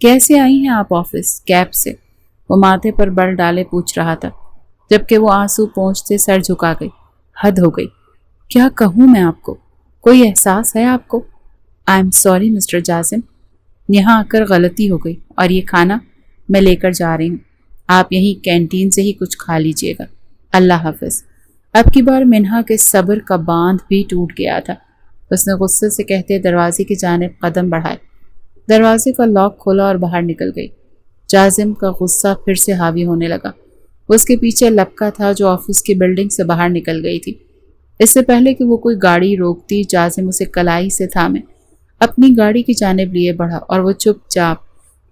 کیسے آئی ہیں آپ آفس؟ کیب سے؟ وہ ماتھے پر بل ڈالے پوچھ رہا تھا، جبکہ وہ آنسو پہنچتے سر جھکا گئی۔ حد ہو گئی، کیا کہوں میں آپ کو؟ کوئی احساس ہے آپ کو؟ آئی ایم سوری مسٹر جازم، یہاں آ کر غلطی ہو گئی، اور یہ کھانا میں لے کر جا رہی ہوں، آپ یہیں کینٹین سے ہی کچھ کھا لیجئے گا، اللہ حافظ۔ اب کی بار منہا کے صبر کا باندھ بھی ٹوٹ گیا تھا۔ اس نے غصے سے کہتے دروازے کی جانب قدم بڑھائے، دروازے کا لاک کھولا اور باہر نکل گئی۔ جازم کا غصہ پھر سے حاوی ہونے لگا۔ وہ اس کے پیچھے لپکا تھا جو آفس کی بلڈنگ سے باہر نکل گئی تھی۔ اس سے پہلے کہ وہ کوئی گاڑی روکتی، جازم اسے کلائی سے تھامے اپنی گاڑی کی جانب لیے بڑھا اور وہ چپ چاپ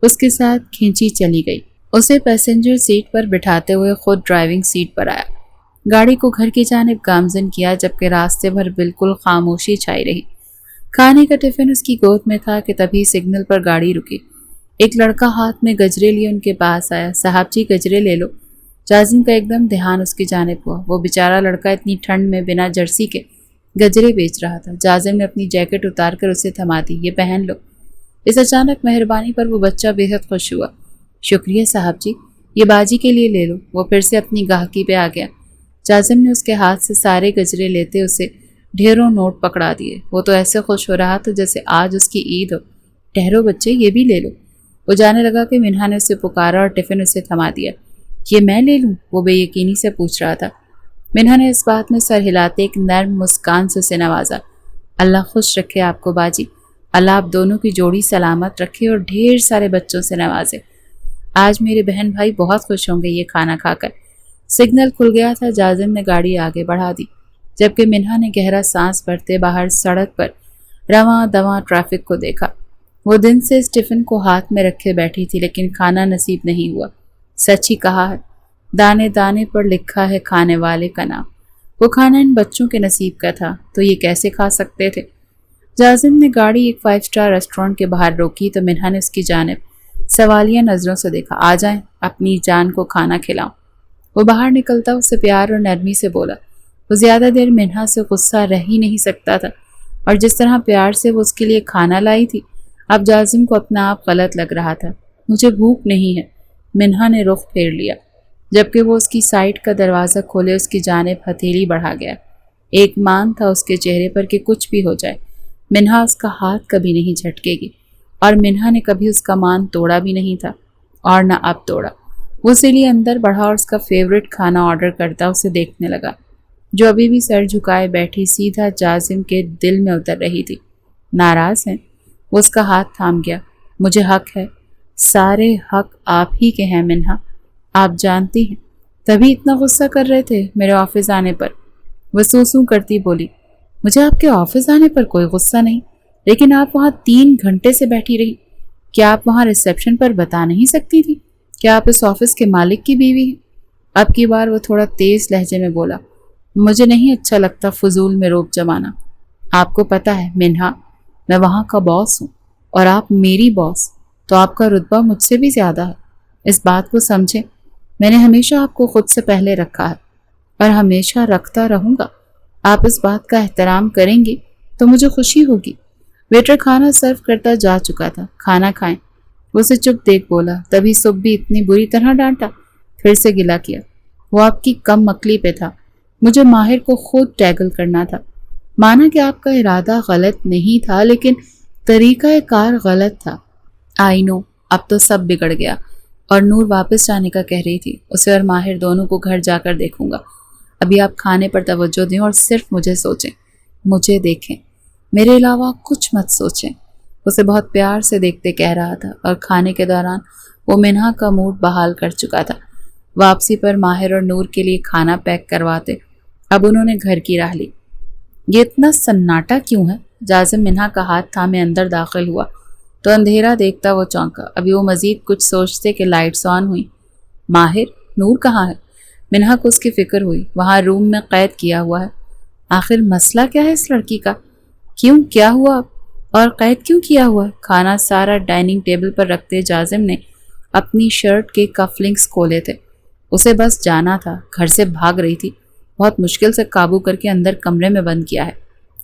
اس کے ساتھ کھینچی چلی گئی۔ اسے پیسنجر سیٹ پر بٹھاتے ہوئے خود ڈرائیونگ سیٹ پر آیا، گاڑی کو گھر کی جانب گامزن کیا، جبکہ راستے بھر بالکل خاموشی چھائی رہی۔ کھانے کا ٹفن اس کی گود میں تھا کہ تبھی سگنل پر گاڑی رکی۔ ایک لڑکا ہاتھ میں گجرے لیے ان کے پاس آیا۔ صاحب جی گجرے لے لو۔ جازم کا ایک دم دھیان اس کی جانب ہوا۔ وہ بیچارہ لڑکا اتنی ٹھنڈ میں بنا جرسی کے گجرے بیچ رہا تھا۔ جازم نے اپنی جیکٹ اتار کر اسے تھما دی۔ یہ پہن لو۔ اس اچانک مہربانی پر وہ بچہ بے حد خوش ہوا۔ شکریہ صاحب جی، یہ باجی کے لیے لے لو۔ وہ پھر سے اپنی گاہکی پہ آ گیا۔ جازم نے اس کے ہاتھ سے سارے گجرے لیتے اسے ڈھیروں نوٹ پکڑا دیے۔ وہ تو ایسے خوش ہو رہا تھا جیسے آج اس کی عید ہو۔ ٹھہرو بچے، یہ بھی لے لو۔ وہ جانے لگا کہ منہا نے اسے پکارا اور ٹفن اسے تھما دیا۔ یہ میں لے لوں؟ وہ بے یقینی سے پوچھ رہا تھا۔ منہا نے اس بات میں سر ہلاتے ایک نرم مسکان سے اسے نوازا۔ اللہ خوش رکھے آپ کو باجی، अल्लाह आप दोनों की जोड़ी सलामत रखे और ढेर सारे बच्चों से नवाजे। आज मेरे बहन भाई बहुत खुश होंगे ये खाना खाकर। सिग्नल खुल गया था। जाजिम ने गाड़ी आगे बढ़ा दी, जबकि मिन्हा ने गहरा सांस भरते बाहर सड़क पर रवां दवां ट्रैफिक को देखा। वो दिन से इस टिफिन को हाथ में रखे बैठी थी, लेकिन खाना नसीब नहीं हुआ। सच ही कहा है, दाने दाने पर लिखा है खाने वाले का नाम। वो खाना इन बच्चों के नसीब का था, तो ये कैसे खा सकते थे। जाजिम ने गाड़ी एक 5 स्टार रेस्टोरेंट के बाहर रोकी तो मिन्हा ने उसकी जानिब सवालिया नजरों से देखा। आ जाएं, अपनी जान को खाना खिलाऊं। वो बाहर निकलता उसे प्यार और नरमी से बोला। वो ज्यादा देर मिन्हा से गुस्सा रह ही नहीं सकता था, और जिस तरह प्यार से वो उसके लिए खाना लाई थी, अब जाजिम को अपना आप गलत लग रहा था। मुझे भूख नहीं है। मिन्हा ने रुख फेर लिया, जबकि वो उसकी साइड का दरवाज़ा खोले उसकी जानिब हथेली बढ़ा गया। एक मान था उसके चेहरे पर कि कुछ भी हो जाए, मिन्हा उसका हाथ कभी नहीं झटकेगी, और मिन्हा ने कभी उसका मान तोड़ा भी नहीं था, और न अब तोड़ा। वो इसीलिए अंदर बढ़ा और उसका फेवरेट खाना ऑर्डर करता उसे देखने लगा, जो अभी भी सर झुकाए बैठी सीधा जाजिम के दिल में उतर रही थी। नाराज़ हैं? वो उसका हाथ थाम गया। मुझे हक है, सारे हक आप ही के हैं मिन्हा, आप जानती हैं। तभी इतना गुस्सा कर रहे थे मेरे ऑफिस आने पर। वो सूसू करती बोली, मुझे आपके ऑफिस आने पर कोई गुस्सा नहीं, लेकिन आप वहाँ 3 घंटे से बैठी रही। क्या आप वहाँ रिसेप्शन पर बता नहीं सकती थी? क्या आप इस ऑफिस के मालिक की बीवी हैं? अब की बार वो थोड़ा तेज लहजे में बोला, मुझे नहीं अच्छा लगता फजूल में रोब जमाना। आपको पता है मिन्हा, मैं वहाँ का बॉस हूँ और आप मेरी बॉस, तो आपका रुतबा मुझसे भी ज़्यादा है। इस बात को समझें। मैंने हमेशा आपको खुद से पहले रखा है और हमेशा रखता रहूँगा। आप इस बात का एहतराम करेंगी तो मुझे खुशी होगी। वेटर खाना सर्व करता जा चुका था। खाना खाएं। वो उसे चुप देख बोला। तभी सुब भी इतनी बुरी तरह डांटा। फिर से गिला किया। वो आपकी कम मकली पे था। मुझे माहिर को खुद टैगल करना था। माना कि आपका इरादा गलत नहीं था, लेकिन तरीका कार गलत था। आई नो, अब तो सब बिगड़ गया। और नूर वापस जाने का कह रही थी। उसे और माहिर दोनों को घर जाकर देखूंगा। अभी आप खाने पर तवज्जो दें और सिर्फ मुझे सोचें, मुझे देखें, मेरे अलावा कुछ मत सोचें। उसे बहुत प्यार से देखते कह रहा था, और खाने के दौरान वो मिन्हा का मूड बहाल कर चुका था। वापसी पर माहिर और नूर के लिए खाना पैक करवाते अब उन्होंने घर की राह ली। ये इतना सन्नाटा क्यों है? जाजिम मिन्हा का हाथ थामे अंदर दाखिल हुआ तो अंधेरा देखता वो चौंका। अभी वो मजीद कुछ सोचते कि लाइट्स ऑन हुई। माहिर, नूर कहाँ है? मिन्हा को उसकी फिक्र हुई। वहाँ रूम में कैद किया हुआ है। आखिर मसला क्या है इस लड़की का? क्यों, क्या हुआ और कैद क्यों किया हुआ है? खाना सारा डाइनिंग टेबल पर रखते जाजिम ने अपनी शर्ट के कफलिंग्स खोले थे। उसे बस जाना था। घर से भाग रही थी। बहुत मुश्किल से काबू करके अंदर कमरे में बंद किया है।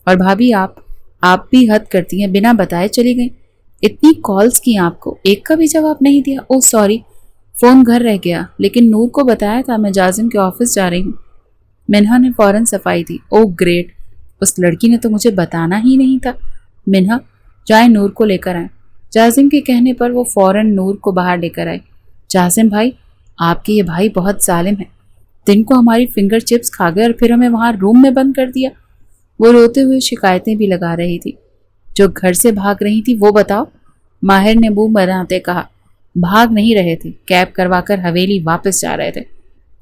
और भाभी, आप भी हद करती हैं, बिना बताए चली गई। इतनी कॉल्स की आपको, एक का भी जवाब नहीं दिया। ओह सॉरी, फ़ोन घर रह गया, लेकिन नूर को बताया था मैं जाजिम के ऑफिस जा रही हूँ। मिन्हा ने फ़ौरन सफाई दी। ओह ग्रेट, उस लड़की ने तो मुझे बताना ही नहीं था। मिन्हा, जाए नूर को लेकर आए। जाजिम के कहने पर वो फ़ौरन नूर को बाहर लेकर आए। जाजिम भाई, आपके ये भाई बहुत जालिम है। दिन को हमारी फिंगर चिप्स खा गए और फिर हमें वहाँ रूम में बंद कर दिया। वो रोते हुए शिकायतें भी लगा रही थी। जो घर से भाग रही थी वो बताओ। माहिर ने मुंह बनाते कहा। भाग नहीं रहे थे, कैब करवाकर हवेली वापस जा रहे थे।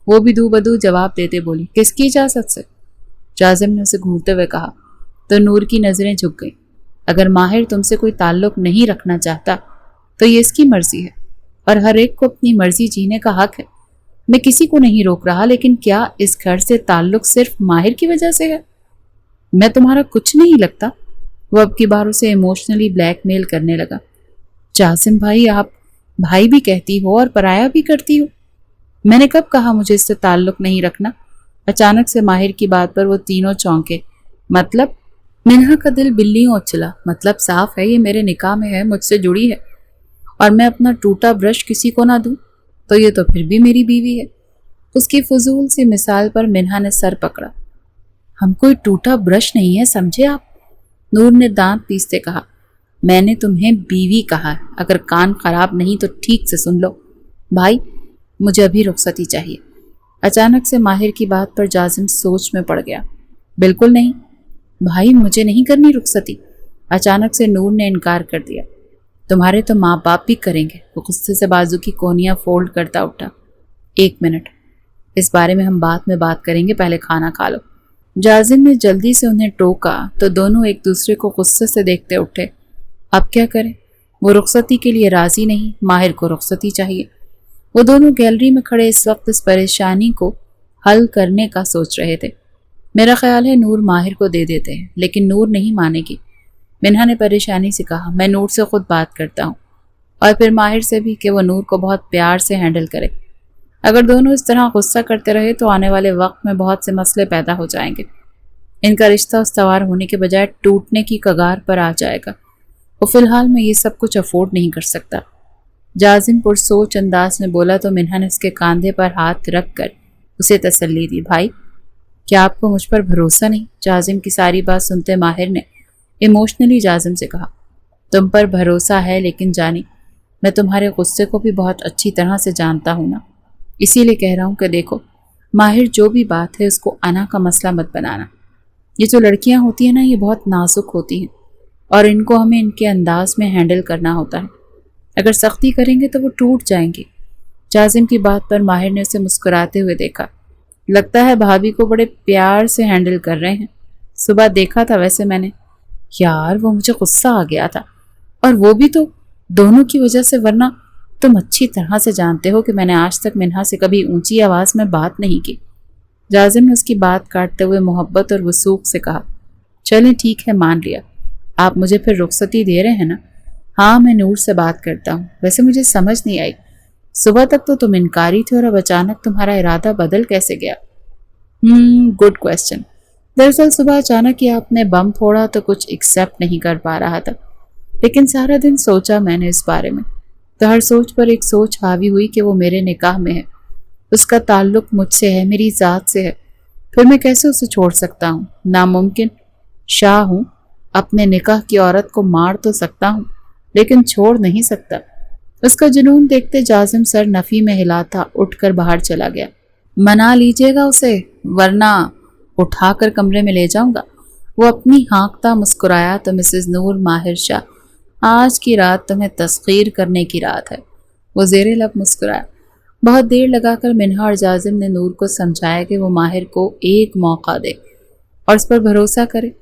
वो भी दू बदू जवाब देते बोली, किसकी इजाज़त से? जाजिम ने उसे घूरते हुए कहा। तो नूर की नज़रें झुक गईं। अगर माहिर तुमसे कोई ताल्लुक़ नहीं रखना चाहता तो ये इसकी मर्जी है, और हर एक को अपनी मर्जी जीने का हक है। मैं किसी को नहीं रोक रहा, लेकिन क्या इस घर से ताल्लुक़ सिर्फ माहिर की वजह से है? मैं तुम्हारा कुछ नहीं लगता। वो अब की बार उसे इमोशनली ब्लैकमेल करने लगा। जासिम भाई, आप भाई भी कहती हो और पराया भी करती हो। मैंने कब कहा मुझे इससे ताल्लुक़ नहीं रखना? अचानक से माहिर की बात पर वो तीनों चौंके। मतलब? मिन्हा का दिल बिल्लियों उछला। मतलब साफ है, ये मेरे निकाह में है, मुझसे जुड़ी है, और मैं अपना टूटा ब्रश किसी को ना दूं तो ये तो फिर भी मेरी बीवी है। उसकी फजूल सी मिसाल पर मिन्हा ने सर पकड़ा। हम कोई टूटा ब्रश नहीं है, समझे आप? नूर ने दांत पीसते कहा। मैंने तुम्हें बीवी कहा है। अगर कान खराब नहीं तो ठीक से सुन लो। भाई, मुझे अभी रुखसती चाहिए। अचानक से माहिर की बात पर जाजिम सोच में पड़ गया। बिल्कुल नहीं भाई, मुझे नहीं करनी रुखसती। अचानक से नूर ने इनकार कर दिया। तुम्हारे तो माँ बाप भी करेंगे। वो गुस्से से बाजू की कोहनियाँ फोल्ड करता उठा। 1 मिनट, इस बारे में हम बाद में बात करेंगे, पहले खाना खा लो। जाजिम ने जल्दी से उन्हें टोका तो दोनों एक दूसरे को गुस्से से देखते उठे। अब क्या करें? वो रुखसती के लिए राजी नहीं, माहिर को रुखसती चाहिए। वो दोनों गैलरी में खड़े इस वक्त इस परेशानी को हल करने का सोच रहे थे। मेरा ख्याल है नूर माहिर को दे देते हैं, लेकिन नूर नहीं मानेगी। मिन्हा ने परेशानी से कहा, मैं नूर से खुद बात करता हूँ और फिर माहिर से भी कि वो नूर को बहुत प्यार से हैंडल करे। अगर दोनों इस तरह गुस्सा करते रहे तो आने वाले वक्त में बहुत से मसले पैदा हो जाएंगे। इनका रिश्ता उस्तवार होने के बजाय टूटने की कगार पर आ जाएगा। वो फिलहाल में ये सब कुछ अफोर्ड नहीं कर सकता। जाजिम पुरसोच अंदाज में बोला तो मिन्हा ने उसके कंधे पर हाथ रख कर उसे तसल्ली दी। भाई, क्या आपको मुझ पर भरोसा नहीं? जाजिम की सारी बात सुनते माहिर ने इमोशनली जाजिम से कहा, तुम पर भरोसा है, लेकिन जानी मैं तुम्हारे गुस्से को भी बहुत अच्छी तरह से जानता हूँ ना, इसीलिए कह रहा हूँ कि देखो माहिर, जो भी बात है उसको अना का मसला मत बनाना। ये जो लड़कियाँ होती हैं ना, ये बहुत नाजुक होती हैं और इनको हमें इनके अंदाज में हैंडल करना होता है। अगर सख्ती करेंगे तो वो टूट जाएंगी। जाजिम की बात पर माहिर ने उसे मुस्कुराते हुए देखा। लगता है भाभी को बड़े प्यार से हैंडल कर रहे हैं। सुबह देखा था वैसे मैंने। यार, वो मुझे गुस्सा आ गया था, और वो भी तो दोनों की वजह से, वरना तुम अच्छी तरह से जानते हो कि मैंने आज तक मिन्हा से कभी ऊंची आवाज़ में बात नहीं की। जाजिम ने उसकी बात काटते हुए मोहब्बत और वसूख से कहा, चलें ठीक है, मान लिया। आप मुझे फिर रुखसती दे रहे हैं ना? हाँ, मैं नूर से बात करता हूँ। वैसे मुझे समझ नहीं आई, सुबह तक तो तुम इनकारी थे और अब अचानक तुम्हारा इरादा बदल कैसे गया? Good question. दरअसल सुबह अचानक ही आपने बम फोड़ा तो कुछ एक्सेप्ट नहीं कर पा रहा था, लेकिन सारा दिन सोचा मैंने इस बारे में, तो हर सोच पर एक सोच हावी हुई कि वो मेरे निकाह में है, उसका ताल्लुक मुझसे है, मेरी ज़ात से है। फिर मैं कैसे उसे छोड़ सकता हूँ? नामुमकिन। शाह हूँ, अपने निकाह की औरत को मार तो सकता हूँ, लेकिन छोड़ नहीं सकता। उसका जुनून देखते जाजिम सर नफ़ी में हिलाता उठकर बाहर चला गया। मना लीजिएगा उसे, वरना उठाकर कमरे में ले जाऊंगा। वो अपनी हाँकता मुस्कुराया तो मिसेस नूर, माहिर शाह, आज की रात तुम्हें तस्खीर करने की रात है। वो ज़ेरे लब मुस्कुराया। बहुत देर लगाकर मिन्हा और जाजिम ने नूर को समझाया कि वो माहिर को एक मौका दे और उस पर भरोसा करे।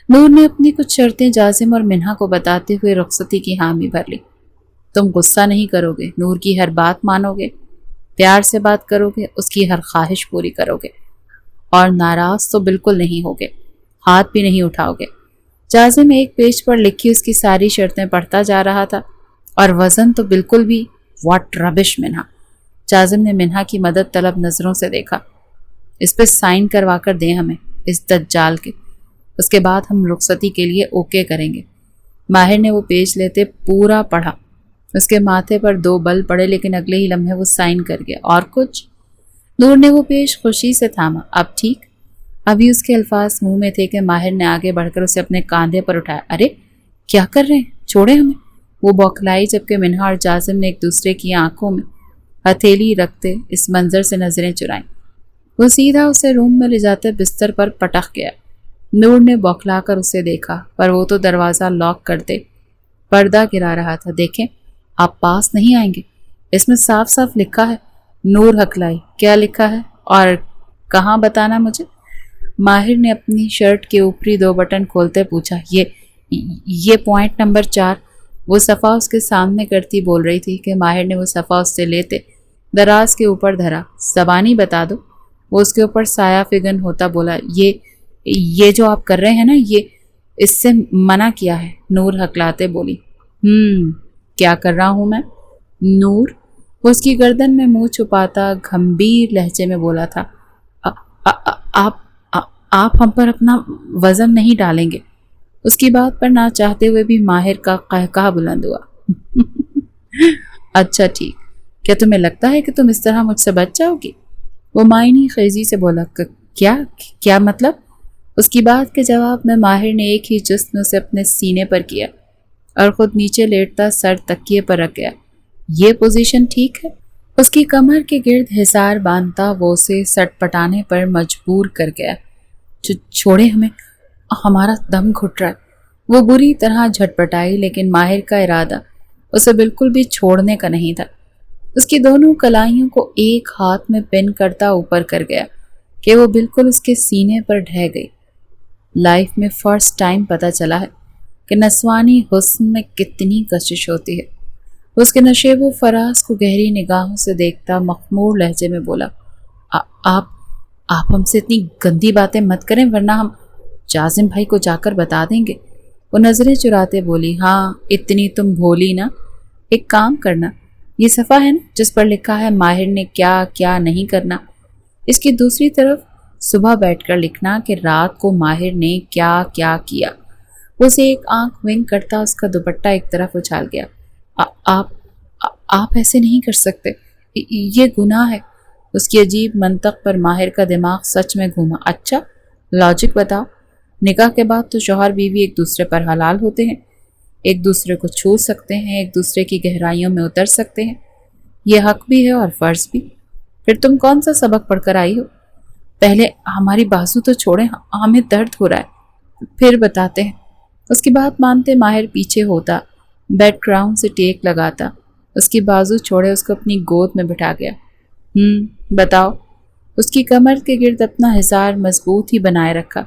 नूर ने अपनी कुछ शर्तें जाजिम और मिन्हा को बताते हुए रुखसती की हामी भर ली। तुम गुस्सा नहीं करोगे, नूर की हर बात मानोगे, प्यार से बात करोगे, उसकी हर ख्वाहिश पूरी करोगे, और नाराज तो बिल्कुल नहीं होगे, हाथ भी नहीं उठाओगे। जाजिम एक पेज पर लिखी उसकी सारी शर्तें पढ़ता जा रहा था, और वज़न तो बिल्कुल भी व्हाट रबिश मिन्हा। जाजिम ने मिन्हा की मदद तलब नज़रों से देखा। इस पर साइन करवा कर दें हमें, इस दज्जाल के, उसके बाद हम रुखसती के लिए ओके करेंगे। माहिर ने वो पेज लेते पूरा पढ़ा। उसके माथे पर 2 बल पड़े, लेकिन अगले ही लम्हे वो साइन कर गया। और कुछ? नूर ने वो पेज खुशी से थामा। अब ठीक? अभी उसके अल्फाज मुंह में थे कि माहिर ने आगे बढ़कर उसे अपने कंधे पर उठाया। अरे क्या कर रहे हैं, छोड़े हमें। वो बौखलाई, जबकि मिन्हा और जाजिम ने एक दूसरे की आंखों में हथेली रखते इस मंजर से नजरें चुराईं। वो सीधा उसे रूम में ले जाते बिस्तर पर पटक गया। नूर ने बौखलाकर उसे देखा, पर वो तो दरवाज़ा लॉक करते पर्दा गिरा रहा था। देखें, आप पास नहीं आएंगे, इसमें साफ साफ लिखा है। नूर हकलाई। क्या लिखा है और कहाँ, बताना मुझे। माहिर ने अपनी शर्ट के ऊपरी 2 बटन खोलते पूछा। ये पॉइंट नंबर 4। वो सफ़ा उसके सामने करती बोल रही थी कि माहिर ने वो सफ़ा उससे लेते दराज के ऊपर धरा। ज़बानी बता दो। वो उसके ऊपर साया फिगन होता बोला, ये जो आप कर रहे हैं ना, ये इससे मना किया है। नूर हकलाते बोली। क्या कर रहा हूँ मैं? नूर, वो उसकी गर्दन में मुंह छुपाता गंभीर लहजे में बोला था, आप हम पर अपना वजन नहीं डालेंगे। उसकी बात पर ना चाहते हुए भी माहिर का कहकहा बुलंद हुआ। अच्छा ठीक, क्या तुम्हें लगता है कि तुम इस तरह मुझसे बच जाओगी? वो मायनी खेजी से बोला। क्या मतलब? उसकी बात के जवाब में माहिर ने एक ही जिस्म उसे अपने सीने पर किया और खुद नीचे लेटता सर तकिए पर रख गया। ये पोजीशन ठीक है? उसकी कमर के गिर्द हिसार बांधता वो उसे सटपटाने पर मजबूर कर गया। छोड़े हमें, हमारा दम घुट रहा है। वो बुरी तरह झटपटाई, लेकिन माहिर का इरादा उसे बिल्कुल भी छोड़ने का नहीं था। उसकी दोनों कलाइयों को एक हाथ में पिन करता ऊपर कर गया कि वो बिल्कुल उसके सीने पर ढह गई। लाइफ में फर्स्ट टाइम पता चला है कि नस्वानी हुस्न में कितनी कशिश होती है। उसके नशेबो फराज को गहरी निगाहों से देखता मखमूर लहजे में बोला, आप हमसे इतनी गंदी बातें मत करें, वरना हम जाजिम भाई को जाकर बता देंगे। वो नज़रें चुराते बोली, हाँ इतनी तुम भोली ना। एक काम करना, ये सफ़ा है ना जिस पर लिखा है माहिर ने क्या क्या नहीं करना, इसकी दूसरी तरफ सुबह बैठकर लिखना कि रात को माहिर ने क्या क्या किया। उसे एक आंख विंक करता उसका दुपट्टा एक तरफ उछाल गया। आप ऐसे नहीं कर सकते, ये गुनाह है। उसकी अजीब मंतक पर माहिर का दिमाग सच में घूमा। अच्छा लॉजिक बताओ, निकाह के बाद तो शौहर बीवी एक दूसरे पर हलाल होते हैं, एक दूसरे को छू सकते हैं, एक दूसरे की गहराइयों में उतर सकते हैं, ये हक भी है और फ़र्ज़ भी। फिर तुम कौन सा सबक पढ़कर आई हो? पहले हमारी बाजू तो छोड़ें, हमें दर्द हो रहा है, फिर बताते हैं। उसकी बात मानते माहिर पीछे होता, बैकग्राउंड से टेक लगाता, उसकी बाजू छोड़े उसको अपनी गोद में बिठा गया। बताओ। उसकी कमर के गिर्द अपना हिसार मजबूत ही बनाए रखा,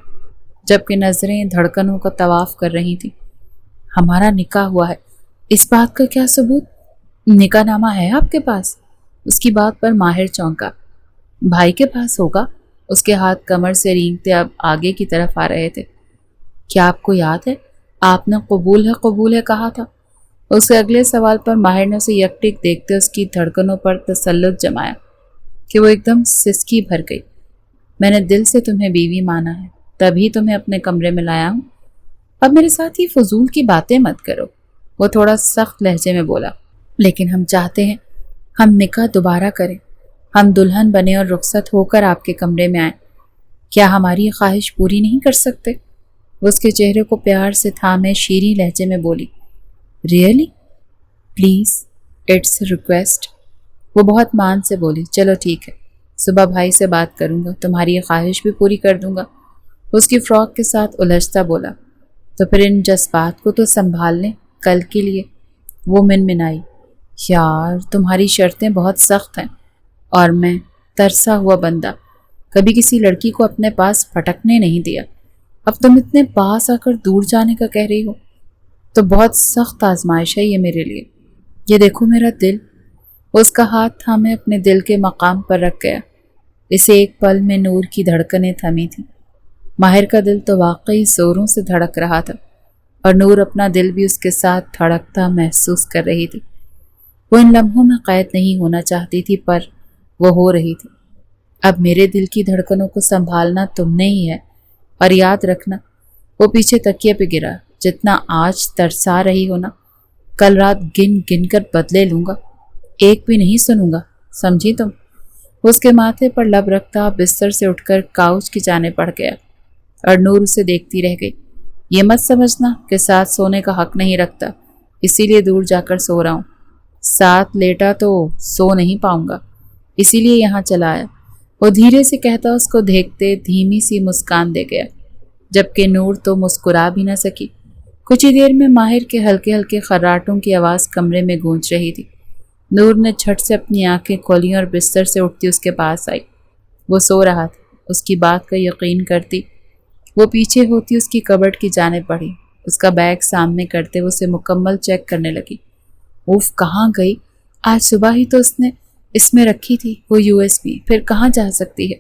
जबकि नज़रें धड़कनों का तवाफ कर रही थी। हमारा निकाह हुआ है, इस बात का क्या सबूत? निकाह नामा है आपके पास? उसकी बात पर माहिर चौंका। भाई के पास होगा। उसके हाथ कमर से रेंगते अब आगे की तरफ आ रहे थे। क्या आपको याद है आपने कबूल है कहा था? उसके अगले सवाल पर माहिर ने उसे यकटिक देखते उसकी धड़कनों पर तसल्लुत जमाया कि वो एकदम सिसकी भर गई। मैंने दिल से तुम्हें बीवी माना है, तभी तुम्हें अपने कमरे में लाया हूँ। अब मेरे साथ ही फजूल की बातें मत करो। वो थोड़ा सख्त लहजे में बोला, लेकिन हम चाहते हैं हम निकाह दोबारा करें, हम दुल्हन बने और रुखसत होकर आपके कमरे में आए। क्या हमारी ख्वाहिश पूरी नहीं कर सकते? वो उसके चेहरे को प्यार से थामे शीरी लहजे में बोली, रियली प्लीज़, इट्स रिक्वेस्ट। वो बहुत मान से बोली, चलो ठीक है, सुबह भाई से बात करूँगा, तुम्हारी ये ख्वाहिश भी पूरी कर दूँगा। उसकी फ़्रॉक के साथ उलझता बोला, तो फिर इन जज्बात को तो संभाल लें कल के लिए। वो मिनमिनाई, यार तुम्हारी शर्तें बहुत सख्त हैं, और मैं तरसा हुआ बंदा कभी किसी लड़की को अपने पास फटकने नहीं दिया। अब तुम इतने पास आकर दूर जाने का कह रही हो, तो बहुत सख्त आजमाइश है ये मेरे लिए। ये देखो मेरा दिल। उसका हाथ थामे अपने दिल के मकाम पर रख गया। इसे एक पल में नूर की धड़कनें थमी थी। माहिर का दिल तो वाकई जोरों से धड़क रहा था, और नूर अपना दिल भी उसके साथ धड़कता महसूस कर रही थी। वो इन लम्हों में कैद नहीं होना चाहती थी, पर वो हो रही थी। अब मेरे दिल की धड़कनों को संभालना तुमने ही है, और याद रखना, वो पीछे तकिए पे गिरा, जितना आज तरसा रही हो ना, कल रात गिन गिन कर बदले लूँगा, एक भी नहीं सुनूंगा, समझी तुम? उसके माथे पर लब रखता बिस्तर से उठकर काउच की जाने पड़ गया, और नूर उसे देखती रह गई। ये मत समझना कि साथ सोने का हक नहीं रखता, इसीलिए दूर जाकर सो रहा हूँ। साथ लेटा तो सो नहीं पाऊंगा, इसीलिए यहाँ चला आया। वो धीरे से कहता उसको देखते धीमी सी मुस्कान दे गया, जबकि नूर तो मुस्कुरा भी न सकी। कुछ ही देर में माहिर के हल्के हल्के खर्राटों की आवाज़ कमरे में गूंज रही थी। नूर ने झट से अपनी आंखें खोली और बिस्तर से उठती उसके पास आई। वो सो रहा था, उसकी बात का यकीन करती वो पीछे होती उसकी कबर्ड की जानिब बढ़ी। उसका बैग सामने करते वो उसे मुकम्मल चेक करने लगी। उफ, कहाँ गई? आज सुबह ही तो उसने इसमें रखी थी वो USB, फिर कहाँ जा सकती है?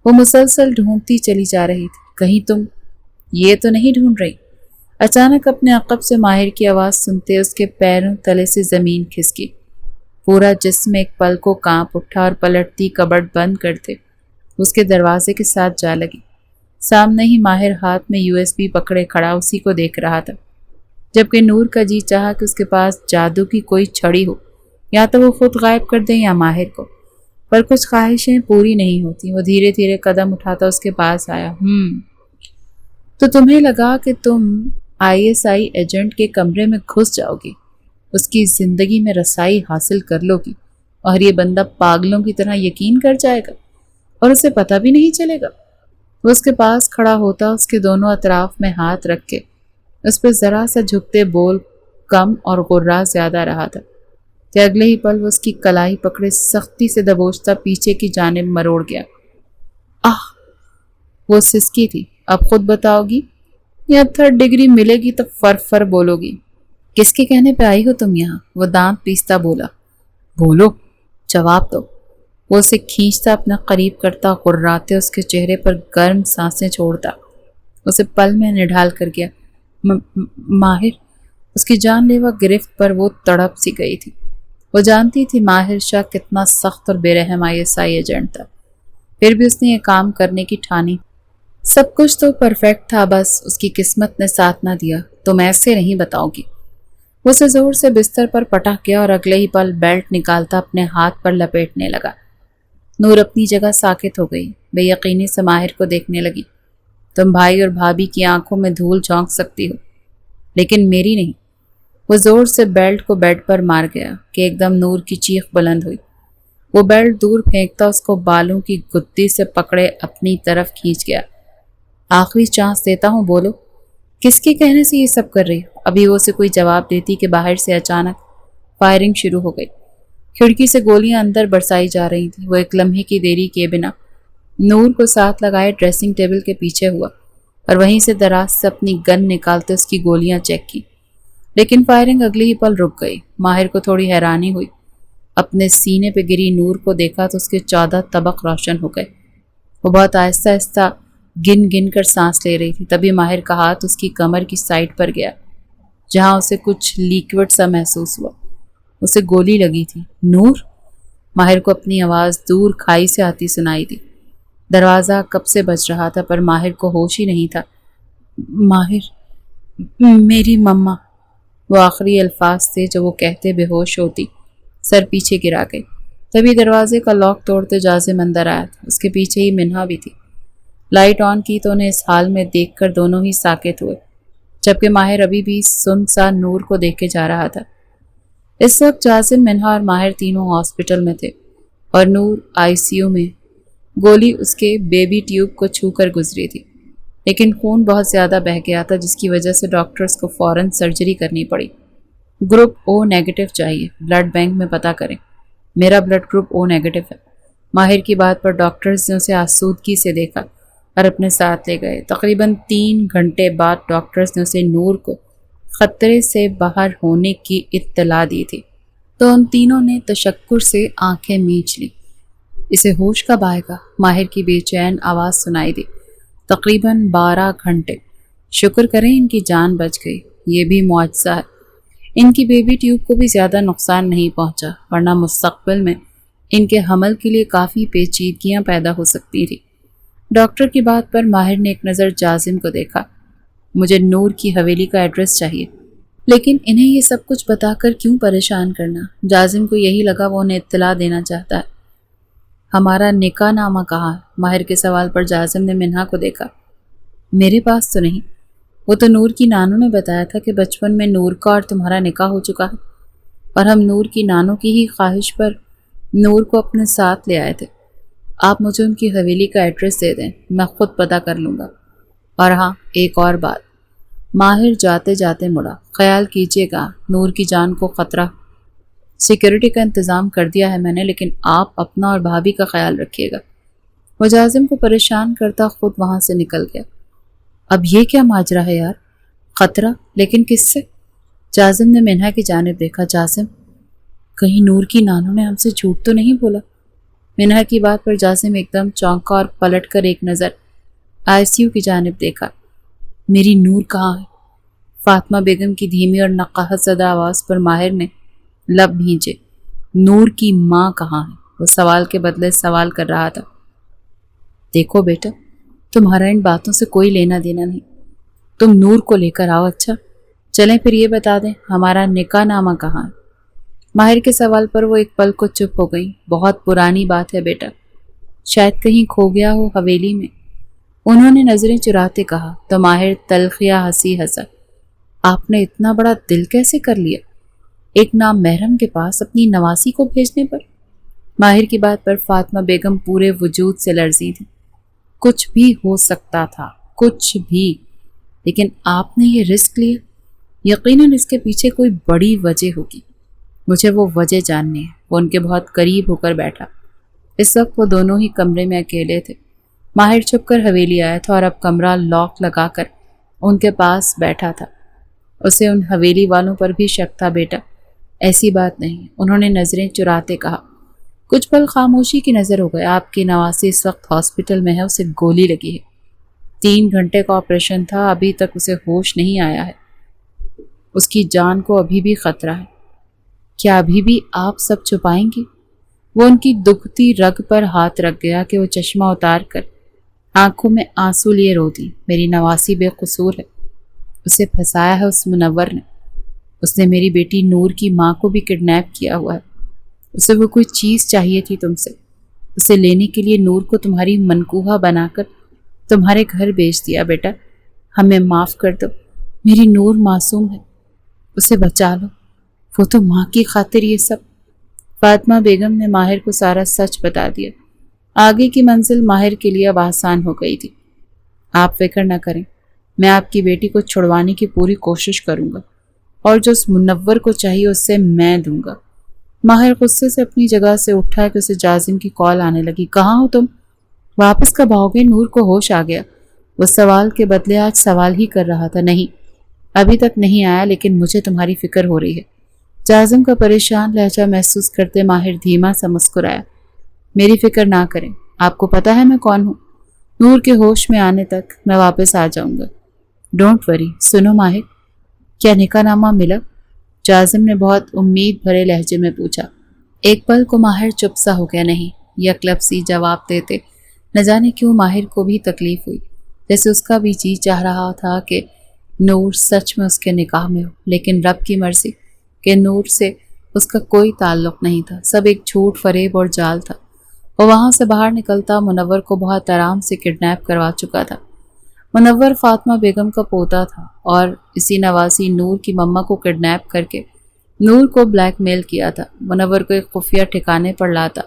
वो मुसलसल ढूंढती चली जा रही थी। कहीं तुम ये तो नहीं ढूंढ रही? अचानक अपने अक़ब से माहिर की आवाज़ सुनते उसके पैरों तले से ज़मीन खिसकी। पूरा जिस्म एक पल को कांप उठा और पलटती कबर्ड बंद करते उसके दरवाजे के साथ जा लगी। सामने ही माहिर हाथ में USB पकड़े खड़ा उसी को देख रहा था, जबकि नूर का जी चाहा कि उसके पास जादू की कोई छड़ी हो, या तो वो खुद गायब कर दे या माहिर को। पर कुछ ख्वाहिशें पूरी नहीं होती। वो धीरे धीरे कदम उठाता उसके पास आया। तो तुम्हें लगा कि तुम ISI एजेंट के कमरे में घुस जाओगी, उसकी ज़िंदगी में रसाई हासिल कर लोगी, और ये बंदा पागलों की तरह यकीन कर जाएगा और उसे पता भी नहीं चलेगा? वो उसके पास खड़ा होता, उसके दोनों अतराफ में हाथ रख के उस पर जरा सा झुकते बोल कम और गुर्रा ज्यादा रहा था कि अगले ही पल वो उसकी कलाई पकड़े सख्ती से दबोचता पीछे की जानिब मरोड़ गया। आह! वो सिसकी थी। अब खुद बताओगी या 3rd डिग्री मिलेगी तो फर फर बोलोगी? किसके कहने पे आई हो तुम यहाँ? वो दांत पीसता बोला। बोलो, जवाब दो। वो उसे खींचता अपना करीब करता, गुर्राते उसके चेहरे पर गर्म सांसें छोड़ता उसे पल में निढाल कर गया। माहिर। उसकी जानलेवा गिरफ्त पर वो तड़प सी गई थी। वो जानती थी माहिर शाह कितना सख्त और बेरहम ISI एजेंट था, फिर भी उसने ये काम करने की ठानी। सब कुछ तो परफेक्ट था, बस उसकी किस्मत ने साथ ना दिया। तुम ऐसे नहीं बताओगी। वो उसे जोर से बिस्तर पर पटक गया और अगले ही पल बेल्ट निकालता अपने हाथ पर लपेटने लगा। नूर अपनी जगह साकित हो गई, बेयकीनी से माहिर को देखने लगी। तुम भाई और भाभी की आंखों में धूल झोंक सकती हो, लेकिन मेरी नहीं। वो जोर से बेल्ट को बेड पर मार गया कि एकदम नूर की चीख बुलंद हुई। वो बेल्ट दूर फेंकता उसको बालों की गुत्ती से पकड़े अपनी तरफ खींच गया। आखिरी चांस देता हूँ, बोलो, किसके कहने से ये सब कर रही हो? अभी वो उसे कोई जवाब देती कि बाहर से अचानक फायरिंग शुरू हो गई। खिड़की से गोलियां अंदर बरसाई जा रही थी। वो एक लम्हे की देरी किए बिना नूर को साथ लगाए ड्रेसिंग टेबल के पीछे हुआ और वहीं से दराज से अपनी गन निकालते उसकी गोलियां चेक की, लेकिन फायरिंग अगले ही पल रुक गई। माहिर को थोड़ी हैरानी हुई। अपने सीने पे गिरी नूर को देखा तो उसके 14 तबक रोशन हो गए। वो बहुत आहिस्ता आहिस्ता गिन गिन कर सांस ले रही थी। तभी माहिर का हाथ उसकी कमर की साइड पर गया, जहां उसे कुछ लिक्विड सा महसूस हुआ। उसे गोली लगी थी। नूर! माहिर को अपनी आवाज़ दूर खाई से आती सुनाई दी। दरवाज़ा कब से बज रहा था पर माहिर को होश ही नहीं था। माहिर, मेरी मम्मा। वो आखिरी अल्फाज थे जो वो कहते बेहोश होती सर पीछे गिरा गई। तभी दरवाजे का लॉक तोड़ते जाजिम अंदर आया था। उसके पीछे ही मिन्हा भी थी। लाइट ऑन की तो उन्हें इस हाल में देखकर दोनों ही साकित हुए, जबकि माहिर अभी भी सुनसान नूर को देखे जा रहा था। इस वक्त जाजिम, मिन्हा और माहिर तीनों हॉस्पिटल में थे और नूर ICU में। गोली उसके बेबी ट्यूब को छूकर गुजरी थी, लेकिन खून बहुत ज़्यादा बह गया था, जिसकी वजह से डॉक्टर्स को फ़ौरन सर्जरी करनी पड़ी। ग्रुप O नेगेटिव चाहिए, ब्लड बैंक में पता करें। मेरा ब्लड ग्रुप O नेगेटिव है। माहिर की बात पर डॉक्टर्स ने उसे आसूदगी से देखा और अपने साथ ले गए। तकरीबन 3 घंटे बाद डॉक्टर्स ने उसे नूर को खतरे से बाहर होने की इत्तला दी थी, तो उन तीनों ने तशक्कुर से आंखें मींच ली। इसे होश कब आएगा? माहिर की बेचैन आवाज़ सुनाई दी। तकरीबन 12 घंटे। शुक्र करें इनकी जान बच गई, ये भी मुआजिज़ा है। इनकी बेबी ट्यूब को भी ज़्यादा नुकसान नहीं पहुंचा, वरना मुस्तकबिल में इनके हमल के लिए काफ़ी पेचीदगियां पैदा हो सकती थी। डॉक्टर की बात पर माहिर ने एक नज़र जाजिम को देखा। मुझे नूर की हवेली का एड्रेस चाहिए। लेकिन इन्हें ये सब कुछ बताकर क्यों परेशान करना? जाजिम को यही लगा वो उन्हें इत्तला देना चाहता है। हमारा निकाह नामा कहाँ है? माहिर के सवाल पर जाजिम ने मिन्हा को देखा। मेरे पास तो नहीं। वो तो नूर की नानू ने बताया था कि बचपन में नूर का और तुम्हारा निकाह हो चुका है, और हम नूर की नानू की ही ख्वाहिश पर नूर को अपने साथ ले आए थे। आप मुझे उनकी हवेली का एड्रेस दे दें, मैं खुद पता कर लूँगा। और हाँ, एक और बात। माहिर जाते जाते मुड़ा। ख्याल कीजिएगा, नूर की जान को ख़तरा। सिक्योरिटी का इंतज़ाम कर दिया है मैंने, लेकिन आप अपना और भाभी का ख्याल रखिएगा। वो जाजिम को परेशान करता खुद वहाँ से निकल गया। अब ये क्या माजरा है यार? खतरा? लेकिन किससे? जाजिम ने मिन्हा की जानिब देखा। जाजिम, कहीं नूर की नानू ने हमसे झूठ तो नहीं बोला? मिन्हा की बात पर जाजिम एकदम चौंका और पलटकर एक नज़र ICU की जानिब देखा। मेरी नूर कहाँ है? फातिमा बेगम की धीमी और नकाहत ज़दा आवाज़ पर माहिर ने लब भींचे। नूर की माँ कहाँ है? वो सवाल के बदले सवाल कर रहा था। देखो बेटा, तुम्हारा इन बातों से कोई लेना देना नहीं। तुम नूर को लेकर आओ। अच्छा चलें, फिर ये बता दें, हमारा निकाह नामा कहाँ है? माहिर के सवाल पर वो एक पल को चुप हो गई। बहुत पुरानी बात है बेटा, शायद कहीं खो गया हो हवेली में, उन्होंने नजरें चुराते कहा। तो माहिर तलखिया हंसी हंसा। आपने इतना बड़ा दिल कैसे कर लिया एक नाम महरम के पास अपनी नवासी को भेजने पर? माहिर की बात पर फातिमा बेगम पूरे वजूद से लर्जी थी। कुछ भी हो सकता था, कुछ भी, لیکن آپ نے یہ رسک لیا، یقیناً اس کے پیچھے کوئی بڑی وجہ ہوگی۔ مجھے وہ وجہ جاننی ہے۔ وہ ان کے بہت قریب ہو کر بیٹھا۔ اس وقت وہ دونوں ہی کمرے میں اکیلے تھے۔ ماہر چھپ کر حویلی آیا تھا اور اب کمرہ لاک لگا کر ان کے پاس بیٹھا تھا۔ اسے ان حویلی والوں پر بھی شک تھا۔ بیٹا ایسی بات نہیں، انہوں نے نظریں چراتے کہا۔ کچھ پل خاموشی کی نظر ہو گیا۔ آپ کی نواسی اس وقت ہاسپٹل میں ہے، اسے گولی لگی ہے، 3 گھنٹے کا آپریشن تھا، ابھی تک اسے ہوش نہیں آیا ہے، اس کی جان کو ابھی بھی خطرہ ہے۔ کیا ابھی بھی آپ سب چھپائیں گے؟ وہ ان کی دکھتی رگ پر ہاتھ رکھ گیا کہ وہ چشمہ اتار کر آنکھوں میں آنسو لیے رو دی۔ میری نواسی بے قصور ہے، اسے پھنسایا ہے اس منور نے، اس نے میری بیٹی نور کی ماں کو بھی کڈنیپ کیا ہوا ہے، اسے وہ کوئی چیز چاہیے تھی تم سے، اسے لینے کے لیے نور کو تمہاری منکوہا بنا کر تمہارے گھر بھیج دیا۔ بیٹا ہمیں معاف کر دو، میری نور معصوم ہے، اسے بچا لو، وہ تو ماں کی خاطر یہ سب۔ فاطمہ بیگم نے ماہر کو سارا سچ بتا دیا۔ آگے کی منزل ماہر کے لیے اب آسان ہو گئی تھی۔ آپ فکر نہ کریں، میں آپ کی بیٹی کو چھڑوانے کی پوری کوشش کروں گا، اور جو اس منور کو چاہیے اس سے میں دوں گا۔ ماہر غصے سے اپنی جگہ سے اٹھا کہ اسے جازم کی کال آنے لگی۔ کہاں ہو تم؟ واپس کب آؤ گے؟ نور کو ہوش آ گیا۔ وہ سوال کے بدلے آج سوال ہی کر رہا تھا۔ نہیں، ابھی تک نہیں آیا، لیکن مجھے تمہاری فکر ہو رہی ہے۔ جازم کا پریشان لہجہ محسوس کرتے ماہر دھیما سا مسکرایا۔ میری فکر نہ کریں، آپ کو پتا ہے میں کون ہوں، نور کے ہوش میں آنے تک میں واپس آ جاؤں گا۔ Don't worry. سنو ماہر، کیا نکاح نامہ ملا؟ جازم نے بہت امید بھرے لہجے میں پوچھا۔ ایک پل کو ماہر چپ سا ہو گیا۔ نہیں، یک لفظی جواب دیتے نہ جانے کیوں ماہر کو بھی تکلیف ہوئی، جیسے اس کا بھی جی چاہ رہا تھا کہ نور سچ میں اس کے نکاح میں ہو، لیکن رب کی مرضی کہ نور سے اس کا کوئی تعلق نہیں تھا، سب ایک جھوٹ فریب اور جال تھا۔ وہ وہاں سے باہر نکلتا منور کو بہت آرام سے کڈنیپ کروا چکا تھا۔ منور فاطمہ بیگم کا پوتا تھا اور اسی نواسی نور کی مما کو کڈنیپ کر کے نور کو بلیک میل کیا تھا، منور کو ایک خفیہ ٹھکانے پر لاتا،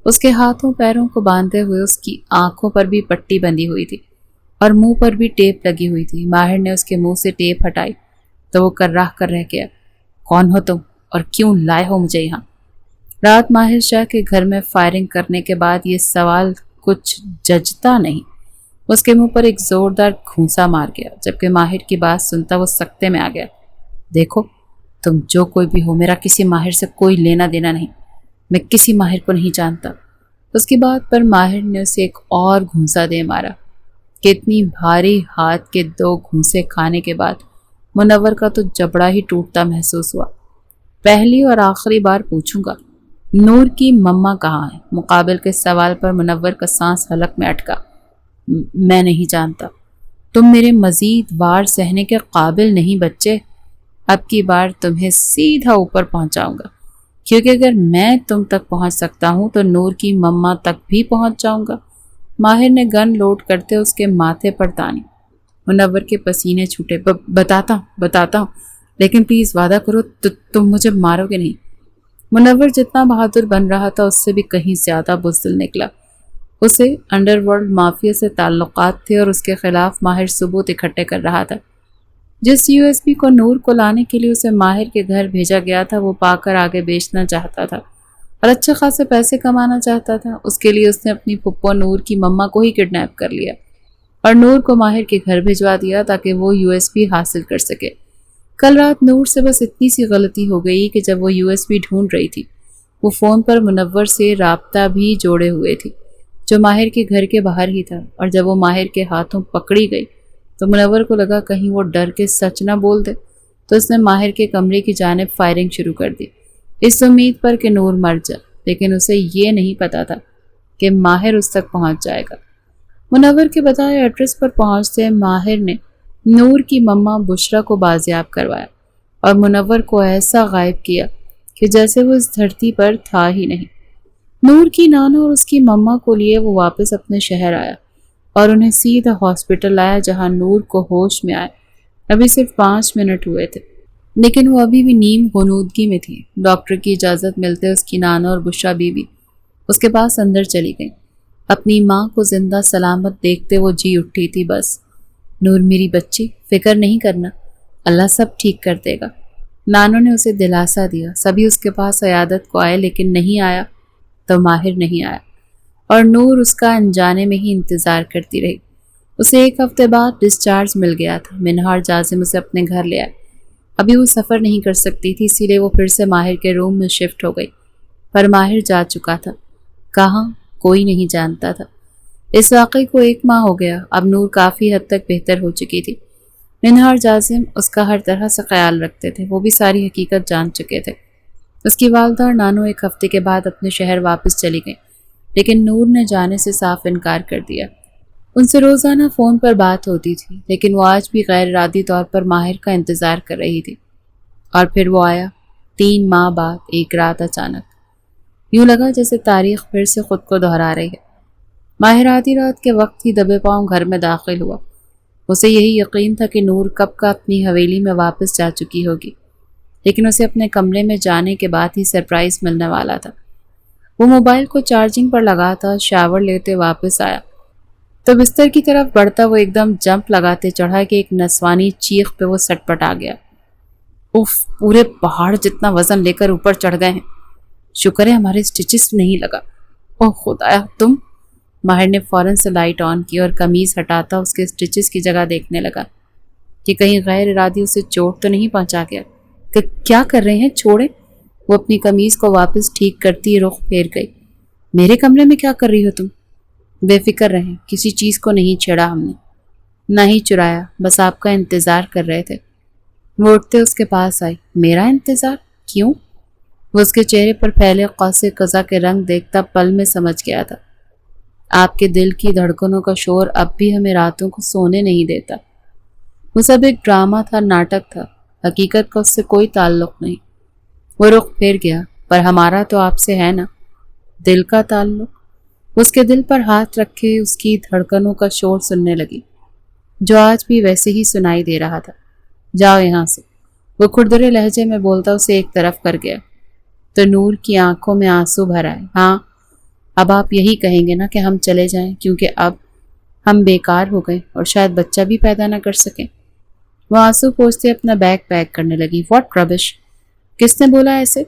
اس کے ہاتھوں پیروں کو باندھے ہوئے، اس کی آنکھوں پر بھی پٹی بندھی ہوئی تھی اور منہ پر بھی ٹیپ لگی ہوئی تھی۔ ماہر نے اس کے منہ سے ٹیپ ہٹائی تو وہ کرراہ کر رہ گیا۔ کون ہو تم اور کیوں لائے ہو مجھے یہاں؟ رات ماہر شاہ کے گھر میں فائرنگ کرنے کے بعد یہ سوال کچھ ججتا نہیں، اس کے منہ پر ایک زوردار گھونسا مار گیا، جبکہ ماہر کی بات سنتا وہ سکتے میں آ گیا۔ دیکھو تم جو کوئی بھی ہو، میرا کسی ماہر سے کوئی لینا دینا نہیں، میں کسی ماہر کو نہیں جانتا۔ اس کی بات پر ماہر نے اسے ایک اور گھونسا دے مارا کہ اتنی بھاری ہاتھ کے 2 گھونسے کھانے کے بعد منور کا تو جبڑا ہی ٹوٹتا محسوس ہوا۔ پہلی اور آخری بار پوچھوں گا، نور کی مما کہاں ہے؟ مقابل کے سوال پر منور کا سانس حلق میں اٹکا۔ میں نہیں جانتا۔ تم میرے مزید وار سہنے کے قابل نہیں بچے، اب کی بار تمہیں سیدھا اوپر پہنچاؤں گا، کیونکہ اگر میں تم تک پہنچ سکتا ہوں تو نور کی مما تک بھی پہنچ جاؤں گا۔ ماہر نے گن لوڈ کرتے اس کے ماتھے پر تانی۔ منور کے پسینے چھوٹے۔ بتاتا ہوں، لیکن پلیز وعدہ کرو تم مجھے مارو گے نہیں۔ منور جتنا بہادر بن رہا تھا اس سے بھی کہیں زیادہ بزدل نکلا۔ اسے انڈر ورلڈ مافیا سے تعلقات تھے اور اس کے خلاف ماہر ثبوت اکٹھے کر رہا تھا۔ جس یو ایس بی کو نور کو لانے کے لیے اسے ماہر کے گھر بھیجا گیا تھا وہ پا کر آگے بیچنا چاہتا تھا اور اچھے خاصے پیسے کمانا چاہتا تھا۔ اس کے لیے اس نے اپنی پھپھو نور کی مما کو ہی کڈنیپ کر لیا اور نور کو ماہر کے گھر بھجوا دیا تاکہ وہ یو ایس بی حاصل کر سکے۔ کل رات نور سے بس اتنی سی غلطی ہو گئی کہ جب وہ یو ایس بی ڈھونڈ رہی تھی وہ فون پر منور سے رابطہ بھی جوڑے ہوئے تھی جو ماہر کے گھر کے باہر ہی تھا، اور جب وہ ماہر کے ہاتھوں پکڑی گئی تو منور کو لگا کہیں وہ ڈر کے سچ نہ بول دے، تو اس نے ماہر کے کمرے کی جانب فائرنگ شروع کر دی، اس امید پر کہ نور مر جائے، لیکن اسے یہ نہیں پتا تھا کہ ماہر اس تک پہنچ جائے گا۔ منور کے بتائے ایڈریس پر پہنچتے ماہر نے نور کی مما بشرا کو بازیاب کروایا اور منور کو ایسا غائب کیا کہ جیسے وہ اس دھرتی پر تھا ہی نہیں۔ نور کی نانا اور اس کی مما کو لیے وہ واپس اپنے شہر آیا اور انہیں سیدھا ہاسپٹل لایا جہاں نور کو ہوش میں آئے۔ ابھی صرف 5 منٹ ہوئے تھے لیکن وہ ابھی بھی نیم غنودگی میں تھی۔ ڈاکٹر کی اجازت ملتے اس کی نانا اور بشرا بیوی اس کے پاس اندر چلی گئیں۔ اپنی ماں کو زندہ سلامت دیکھتے وہ جی اٹھی تھی، بس नूर मेरी बच्ची, फिक्र नहीं करना, अल्लाह सब ठीक कर देगा। नानू ने उसे दिलासा दिया। सभी उसके पास अयादत को आए, लेकिन नहीं आया तो माहिर नहीं आया और नूर उसका अनजाने में ही इंतज़ार करती रही। उसे 1 हफ्ते बाद डिस्चार्ज मिल गया था। मिन्हा और जाजिम उसे अपने घर ले आए। अभी वो सफ़र नहीं कर सकती थी, इसीलिए वो फिर से माहिर के रूम में शिफ्ट हो गई। पर माहिर जा चुका था, कहाँ कोई नहीं जानता था। इस वाक़े को 1 माह हो गया। अब नूर काफ़ी हद तक बेहतर हो चुकी थी। मिन्हा और जाजिम उसका हर तरह से ख्याल रखते थे। वो भी सारी हकीकत जान चुके थे। उसकी वालदा और नानू 1 हफ्ते के बाद अपने शहर वापस चली गई, लेकिन नूर ने जाने से साफ इनकार कर दिया। उनसे रोज़ाना फ़ोन पर बात होती थी, लेकिन वो आज भी गैर इरादी तौर पर माहिर का इंतज़ार कर रही थी। और फिर वो आया 3 माह बाद एक रात अचानक। यूँ लगा जैसे तारीख फिर से खुद को दोहरा रही है। माहिर आधी रात के वक्त ही दबे पांव घर में दाखिल हुआ। उसे यही यकीन था कि नूर कब का अपनी हवेली में वापस जा चुकी होगी, लेकिन उसे अपने कमरे में जाने के बाद ही सरप्राइज़ मिलने वाला था। वो मोबाइल को चार्जिंग पर लगा था, शावर लेते वापस आया तो बिस्तर की तरफ बढ़ता वो एकदम जंप लगाते चढ़ा कि एक नस्वानी चीख पे वो सटपटा गया। उफ, पूरे पहाड़ जितना वजन लेकर ऊपर चढ़ गए हैं। शुक्र है हमारे स्टिचेस नहीं लगा। ओह खुदाया, तुम! माहिर ने फौरन से लाइट ऑन की और कमीज़ हटाता उसके स्टिचेस की जगह देखने लगा कि कहीं गैर इरादी उसे चोट तो नहीं पहुंचा गया। कि क्या कर रहे हैं, छोड़े। वो अपनी कमीज़ को वापस ठीक करती रुख फेर गई। मेरे कमरे में क्या कर रही हो तुम? बेफिक्र रहें, किसी चीज़ को नहीं छेड़ा हमने, ना ही चुराया, बस आपका इंतज़ार कर रहे थे। वो उठते उसके पास आई। मेरा इंतज़ार? क्यों? वो उसके चेहरे पर फैले कौसे कज़ा के रंग देखता पल में समझ गया था। आपके दिल की धड़कनों का शोर अब भी हमें रातों को सोने नहीं देता। वो सब एक ड्रामा था, नाटक था, हकीकत का उससे कोई ताल्लुक नहीं। वो रुख फेर गया। पर हमारा तो आपसे है ना, दिल का ताल्लुक। उसके दिल पर हाथ रखे उसकी धड़कनों का शोर सुनने लगी, जो आज भी वैसे ही सुनाई दे रहा था। जाओ यहाँ से, वो खुरदरे लहजे में बोलता उसे एक तरफ कर गया। तो नूर की आंखों में आंसू भर आए। हाँ, अब आप यही कहेंगे ना कि हम चले जाएं, क्योंकि अब हम बेकार हो गए और शायद बच्चा भी पैदा ना कर सकें। वो आंसू पोंछते अपना बैग पैक करने लगी। What rubbish! किसने बोला ऐसे?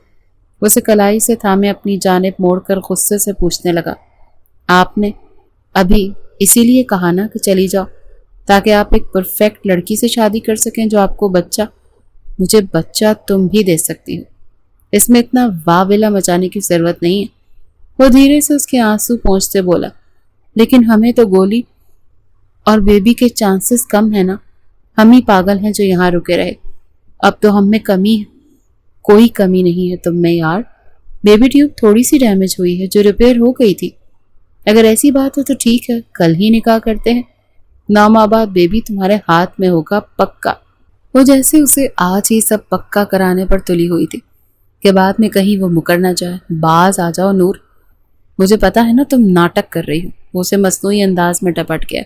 उसे कलाई से थामे अपनी जानिब मोड़कर गुस्से से पूछने लगा। आपने अभी इसीलिए कहा ना कि चली जाओ, ताकि आप एक परफेक्ट लड़की से शादी कर सकें जो आपको बच्चा, मुझे बच्चा तुम भी दे सकती हो। इसमें इतना वाविला मचाने की ज़रूरत नहीं है। वो धीरे से उसके आंसू पोंछते बोला। लेकिन हमें तो गोली और बेबी के चांसेस कम है ना। हम ही पागल हैं जो यहाँ रुके रहे। अब तो हम में कमी है। कोई कमी नहीं है तुम में यार। बेबी ट्यूब थोड़ी सी डैमेज हुई है जो रिपेयर हो गई थी। अगर ऐसी बात हो तो ठीक है, कल ही निकाह करते हैं। 9 माह बाद बेबी तुम्हारे हाथ में होगा पक्का। वो जैसे उसे आज ही सब पक्का कराने पर तुली हुई थी कि बाद में कहीं वो मुकर ना जाए। बाज आ जाओ नूर, मुझे पता है ना तुम नाटक कर रही हो। वो उसे मसनूई अंदाज में टपट गया,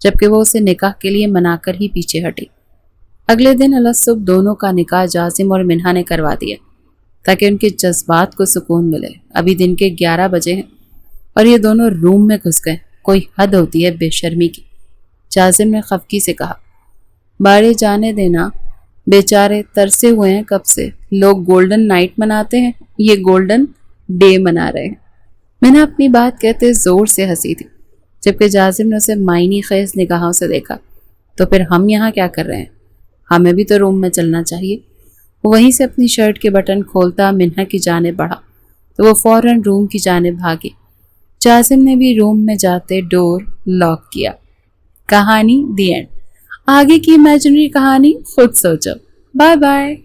जबकि वो उसे निकाह के लिए मनाकर ही पीछे हटी। अगले दिन अलग सुबह दोनों का निकाह जाजिम और मिन्हा ने करवा दिया, ताकि उनके जज्बात को सुकून मिले। अभी दिन के 11 बजे हैं और ये दोनों रूम में घुस गए। कोई हद होती है बेशर्मी की, जाजिम ने खफकी से कहा। बारे जाने देना, बेचारे तरसे हुए हैं कब से। लोग गोल्डन नाइट मनाते हैं, ये गोल्डन डे मना रहे हैं। मैंने अपनी बात कहते जोर से हंसी थी, जबकि जाजिम ने उसे मायनी खेज निगाहों से देखा। तो फिर हम यहाँ क्या कर रहे हैं? हमें भी तो रूम में चलना चाहिए। वो वहीं से अपनी शर्ट के बटन खोलता मिन्हा की जानिब बढ़ा तो वो फौरन रूम की जानिब भागी। जाजिम ने भी रूम में जाते डोर लॉक किया। कहानी दी एंड। आगे की इमेजिनरी कहानी खुद सोचो। Bye bye.